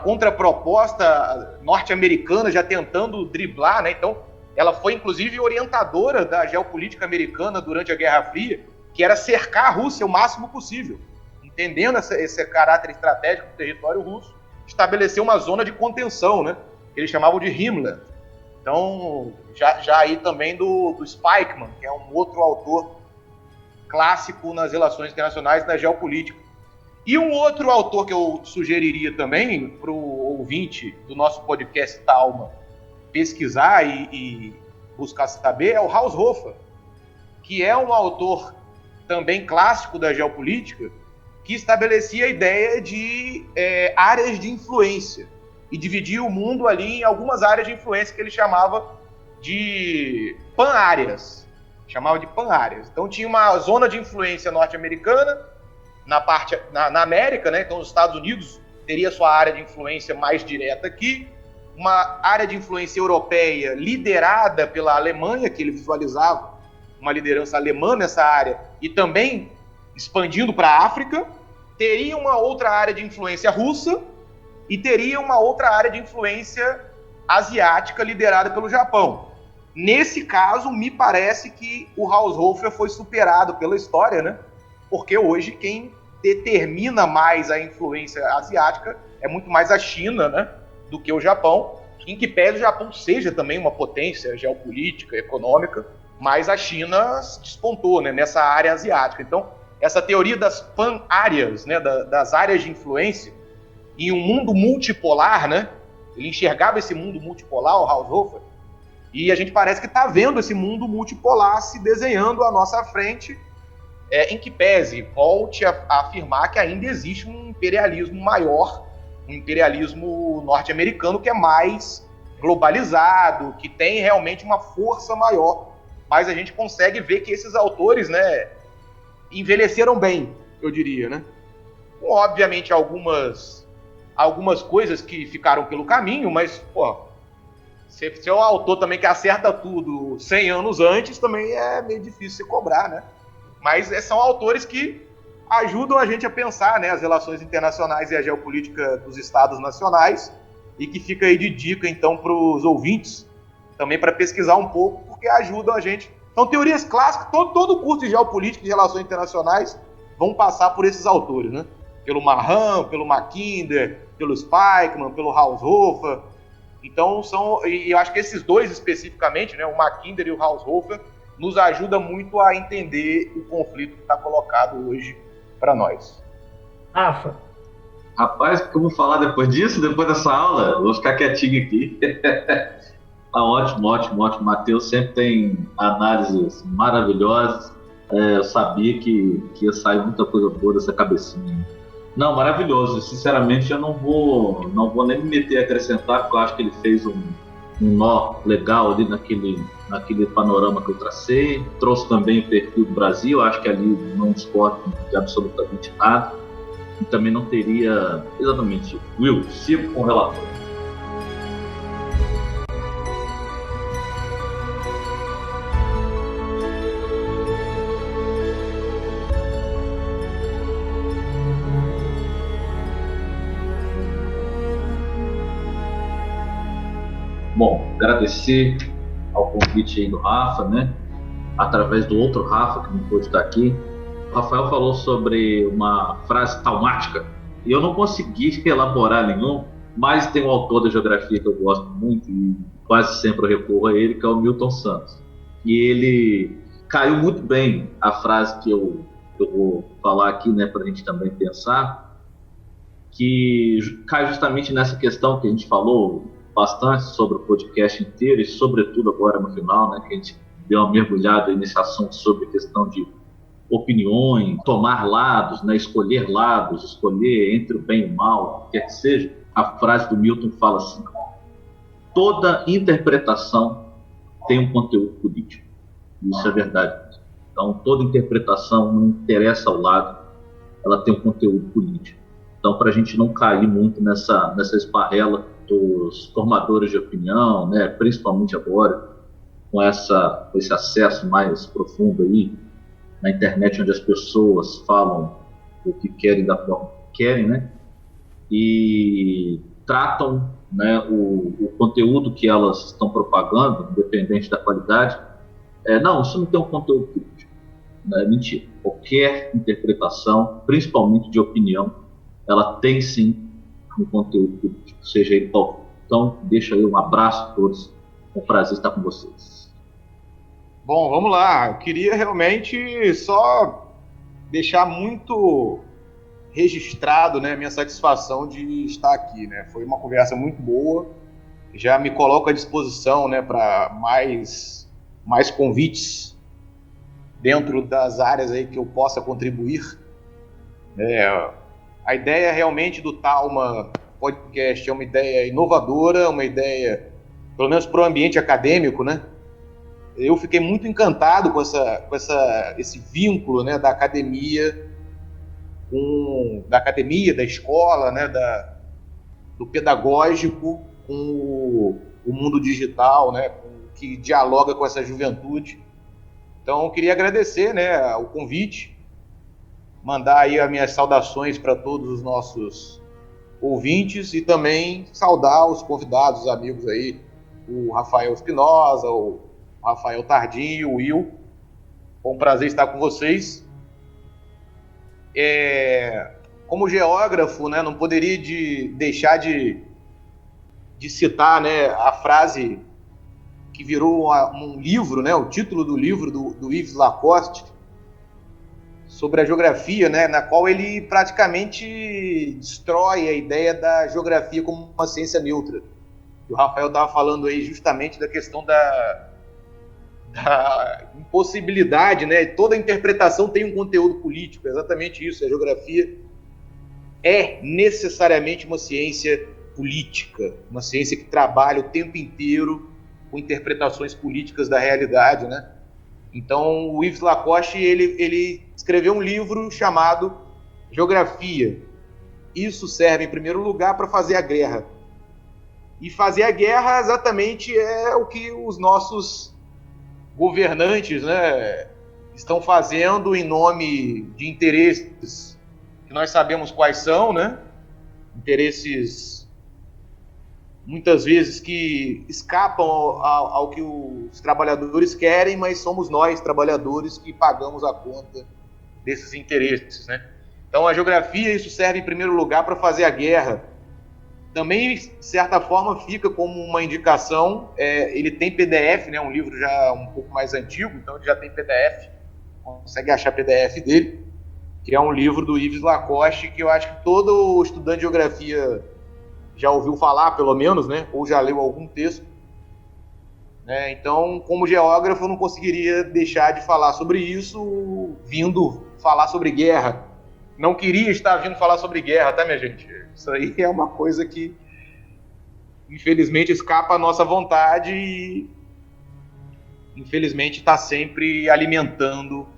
contraproposta norte-americana já tentando driblar, né? Então, ela foi, inclusive, orientadora da geopolítica americana durante a Guerra Fria, que era cercar a Rússia o máximo possível, entendendo esse caráter estratégico do território russo, estabelecer uma zona de contenção, né? que eles chamavam de Himmler. Então, já aí também do Spykman, que é um outro autor clássico nas relações internacionais, na geopolítica. E um outro autor que eu sugeriria também para o ouvinte do nosso podcast Talma pesquisar e buscar saber é o Haushofer, que é um autor também clássico da geopolítica, que estabelecia a ideia de áreas de influência e dividia o mundo ali em algumas áreas de influência que ele chamava de pan-áreas. Então tinha uma zona de influência norte-americana na América, né? Então os Estados Unidos teria sua área de influência mais direta aqui, uma área de influência europeia liderada pela Alemanha, que ele visualizava uma liderança alemã nessa área, e também expandindo para a África, teria uma outra área de influência russa e teria uma outra área de influência asiática liderada pelo Japão. Nesse caso, me parece que o Haushofer foi superado pela história, né? Porque hoje quem determina mais a influência asiática é muito mais a China, né, do que o Japão, em que pese o Japão seja também uma potência geopolítica, econômica, mas a China despontou, né, nessa área asiática. Então, essa teoria das pan-áreas, né, das áreas de influência, em um mundo multipolar, né, ele enxergava esse mundo multipolar, o Haushofer, e a gente parece que está vendo esse mundo multipolar se desenhando à nossa frente, em que pese volte a afirmar que ainda existe um imperialismo maior, um imperialismo norte-americano que é mais globalizado, que tem realmente uma força maior. Mas a gente consegue ver que esses autores, né, envelheceram bem, eu diria, né? Com, obviamente, algumas coisas que ficaram pelo caminho, mas, se é um autor também que acerta tudo 100 anos antes, também é meio difícil se cobrar, né? Mas são autores que ajudam a gente a pensar, né, as relações internacionais e a geopolítica dos estados nacionais, e que fica aí de dica, então, para os ouvintes, também para pesquisar um pouco, porque ajudam a gente. São teorias clássicas, todo o curso de geopolítica e de relações internacionais vão passar por esses autores, né? Pelo Mahan, pelo Mackinder, pelo Spykman, pelo Haushofer. Então, e eu acho que esses dois especificamente, né, o Mackinder e o Haushofer, nos ajuda muito a entender o conflito que está colocado hoje para nós. Rafa. Rapaz, o que eu vou falar depois disso, depois dessa aula? Eu vou ficar quietinho aqui. Tá ótimo. Matheus sempre tem análises maravilhosas. Eu sabia que ia sair muita coisa boa dessa cabecinha. Não, maravilhoso. Sinceramente, eu não vou nem me meter a acrescentar, porque eu acho que ele fez um nó legal ali naquele panorama que eu tracei. Trouxe também o perfil do Brasil, acho que ali não discordo de absolutamente nada. E também não teria exatamente. Will, sigo com o relator. Bom, agradecer ao convite aí do Rafa, né? Através do outro Rafa, que não pôde estar aqui. O Rafael falou sobre uma frase talmática, e eu não consegui elaborar nenhum, mas tem um autor da geografia que eu gosto muito, e quase sempre eu recorro a ele, que é o Milton Santos. E ele caiu muito bem a frase que eu vou falar aqui, né, para a gente também pensar, que cai justamente nessa questão que a gente falou bastante sobre o podcast inteiro, e sobretudo agora no final, né, que a gente deu uma mergulhada nesse assunto sobre a questão de opiniões, tomar lados, né, escolher entre o bem e o mal, o que quer que seja. A frase do Milton fala assim: toda interpretação tem um conteúdo político. Isso é verdade. Então, toda interpretação, não interessa ao lado, ela tem um conteúdo político. Então, para a gente não cair muito nessa esparrela dos formadores de opinião, né, principalmente agora, com esse acesso mais profundo aí na internet, onde as pessoas falam o que querem da forma que querem, né, e tratam, né, o conteúdo que elas estão propagando, independente da qualidade. Não, isso não tem um conteúdo político. É mentira. Qualquer interpretação, principalmente de opinião, ela tem sim um conteúdo político, seja ele qual for. Então, deixo aí um abraço a todos. É um prazer estar com vocês. Bom, vamos lá. Eu queria realmente só deixar muito registrado, né, minha satisfação de estar aqui, né? Foi uma conversa muito boa. Já me coloco à disposição, né, para mais convites dentro das áreas aí que eu possa contribuir. A ideia realmente do Talma Podcast é uma ideia inovadora, uma ideia, pelo menos para o ambiente acadêmico, né? Eu fiquei muito encantado com esse vínculo, né, da academia, da escola, né, do pedagógico com o mundo digital, né, que dialoga com essa juventude. Então, eu queria agradecer, né, o convite, mandar aí as minhas saudações para todos os nossos ouvintes e também saudar os convidados, os amigos aí, o Rafael Espinosa, o Rafael Tardim, o Will. Foi um prazer estar com vocês. Como geógrafo, né, não poderia deixar de citar, né, a frase que virou um livro, né, o título do livro do Yves Lacoste, sobre a geografia, né, na qual ele praticamente destrói a ideia da geografia como uma ciência neutra. O Rafael estava falando aí justamente da questão da impossibilidade, né? Toda interpretação tem um conteúdo político, é exatamente isso. A geografia é necessariamente uma ciência política, uma ciência que trabalha o tempo inteiro com interpretações políticas da realidade, né? Então, o Yves Lacoste, ele escreveu um livro chamado Geografia. Isso serve, em primeiro lugar, para fazer a guerra. E fazer a guerra exatamente é o que os nossos governantes, né, estão fazendo em nome de interesses que nós sabemos quais são, né? Interesses, muitas vezes, que escapam ao que os trabalhadores querem, mas somos nós, trabalhadores, que pagamos a conta desses interesses, né? Então, a geografia, isso serve, em primeiro lugar, para fazer a guerra. Também, de certa forma, fica como uma indicação. Ele tem PDF, né, um livro já um pouco mais antigo, então ele já tem PDF, consegue achar PDF dele, que é um livro do Yves Lacoste, que eu acho que todo estudante de geografia já ouviu falar, pelo menos, né, ou já leu algum texto. Né? Então, como geógrafo, eu não conseguiria deixar de falar sobre isso vindo falar sobre guerra. Não queria estar vindo falar sobre guerra, tá, minha gente? Isso aí é uma coisa que, infelizmente, escapa à nossa vontade e, infelizmente, está sempre alimentando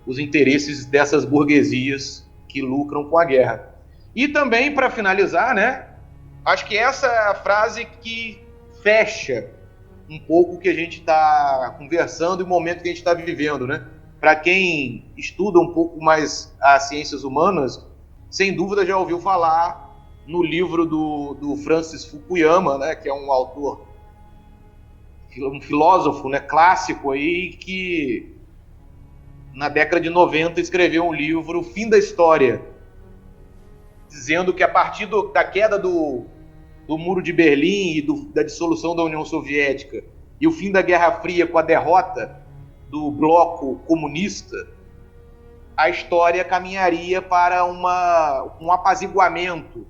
os interesses dessas burguesias que lucram com a guerra. E também, para finalizar, né, acho que essa é a frase que fecha um pouco o que a gente está conversando e o momento que a gente está vivendo, né? Para quem estuda um pouco mais as ciências humanas, sem dúvida já ouviu falar no livro do Francis Fukuyama, né, que é um autor, um filósofo, né, clássico aí, que na década de 90 escreveu um livro, O Fim da História, dizendo que a partir da queda do Muro de Berlim e da dissolução da União Soviética e o fim da Guerra Fria com a derrota do bloco comunista, a história caminharia para um apaziguamento,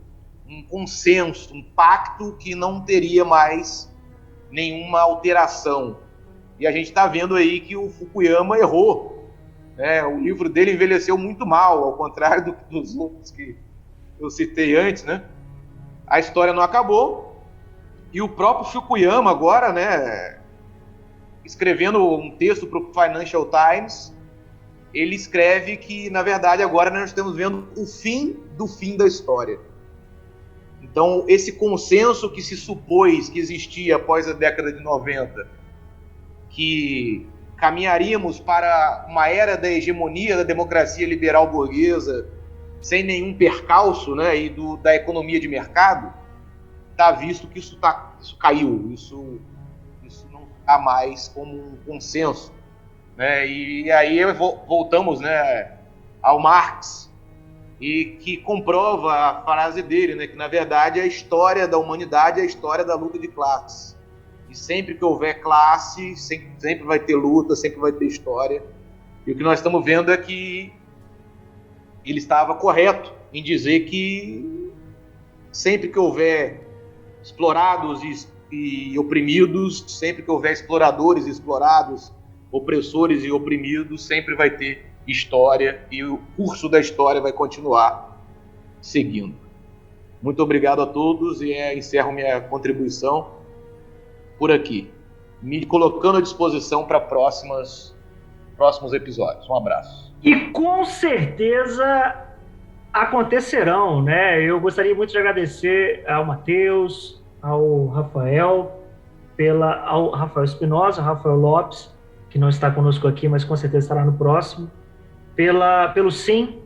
um consenso, um pacto que não teria mais nenhuma alteração. E a gente está vendo aí que o Fukuyama errou, né? O livro dele envelheceu muito mal, ao contrário dos outros que eu citei antes, né? A história não acabou, e o próprio Fukuyama agora, né, escrevendo um texto para o Financial Times, ele escreve que, na verdade, agora nós estamos vendo o fim do fim da história. Então, esse consenso que se supôs que existia após a década de 90, que caminharíamos para uma era da hegemonia da democracia liberal burguesa, sem nenhum percalço, né, e da economia de mercado, está visto que isso caiu, isso não está mais como um consenso. Né? E aí voltamos, né, ao Marx, e que comprova a frase dele, né, que na verdade a história da humanidade é a história da luta de classes. E sempre que houver classe, sempre vai ter luta, sempre vai ter história. E o que nós estamos vendo é que ele estava correto em dizer que sempre que houver explorados e oprimidos, sempre que houver exploradores e explorados, opressores e oprimidos, sempre vai ter história e o curso da história vai continuar seguindo. Muito obrigado a todos e encerro minha contribuição por aqui, me colocando à disposição para próximos episódios. Um abraço. E com certeza acontecerão, né? Eu gostaria muito de agradecer ao Matheus, ao Rafael, ao Rafael Espinosa, ao Rafael Lopes, que não está conosco aqui, mas com certeza estará no próximo, pelo sim,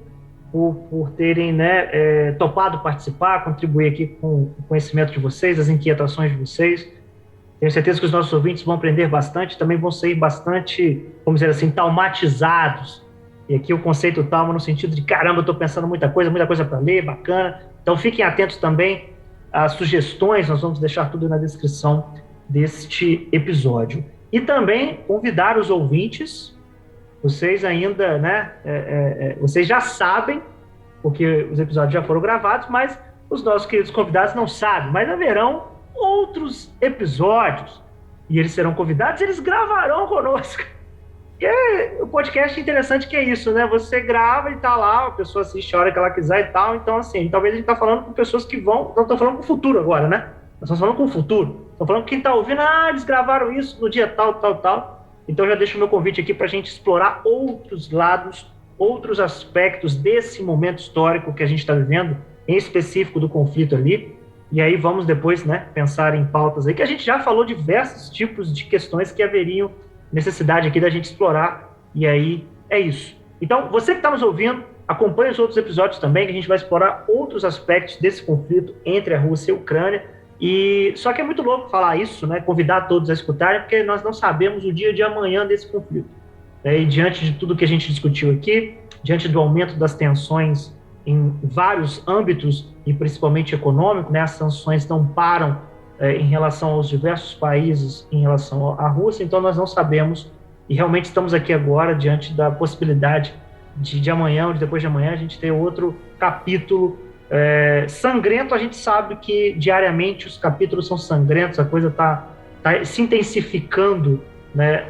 por terem, né, topado participar, contribuir aqui com o conhecimento de vocês, as inquietações de vocês. Tenho certeza que os nossos ouvintes vão aprender bastante, também vão sair bastante, vamos dizer assim, taumatizados. E aqui o conceito talma no sentido de, caramba, eu estou pensando muita coisa para ler, bacana. Então fiquem atentos também às sugestões, nós vamos deixar tudo na descrição deste episódio. E também convidar os ouvintes, vocês ainda, né, vocês já sabem, porque os episódios já foram gravados, mas os nossos queridos convidados não sabem, mas haverão outros episódios, e eles serão convidados, eles gravarão conosco. E o podcast interessante que é isso, né? Você grava e tá lá, a pessoa assiste a hora que ela quiser e tal. Então, assim, talvez a gente tá falando com pessoas que vão... Não estamos falando com o futuro agora, né? Nós estamos falando com o futuro. Estamos falando com quem tá ouvindo, eles gravaram isso no dia tal. Então, já deixo o meu convite aqui pra gente explorar outros lados, outros aspectos desse momento histórico que a gente está vivendo, em específico do conflito ali. E aí vamos depois, né, pensar em pautas aí, que a gente já falou diversos tipos de questões que haveriam necessidade aqui da gente explorar, e aí é isso. Então, você que está nos ouvindo, acompanhe os outros episódios também, que a gente vai explorar outros aspectos desse conflito entre a Rússia e a Ucrânia, e só que é muito louco falar isso, né, convidar todos a escutarem, porque nós não sabemos o dia de amanhã desse conflito. E diante de tudo que a gente discutiu aqui, diante do aumento das tensões em vários âmbitos, e principalmente econômico, né, as sanções não param em relação aos diversos países, em relação à Rússia, então nós não sabemos, e realmente estamos aqui agora diante da possibilidade de amanhã ou de depois de amanhã a gente ter outro capítulo sangrento. A gente sabe que diariamente os capítulos são sangrentos, a coisa está se intensificando, né,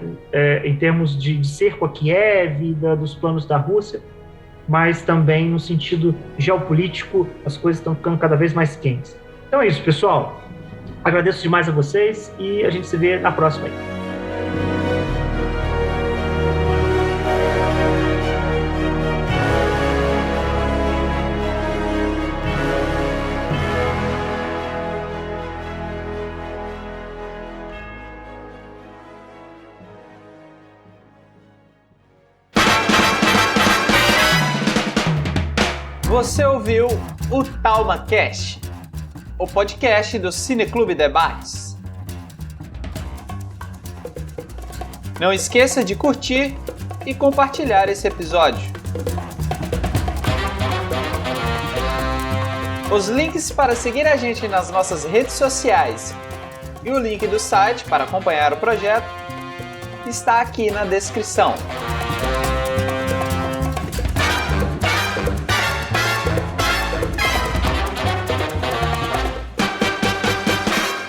em termos de cerco a Kiev, dos planos da Rússia, mas também no sentido geopolítico as coisas estão ficando cada vez mais quentes. Então é isso, pessoal. Agradeço demais a vocês e a gente se vê na próxima aí. Você ouviu o TalmaCast, o podcast do Cineclube Debates. Não esqueça de curtir e compartilhar esse episódio. Os links para seguir a gente nas nossas redes sociais e o link do site para acompanhar o projeto está aqui na descrição.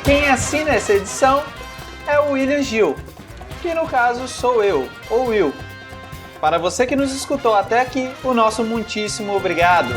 Quem assina essa edição é o William Gil, que no caso sou eu, ou Will. Para você que nos escutou até aqui, o nosso muitíssimo obrigado.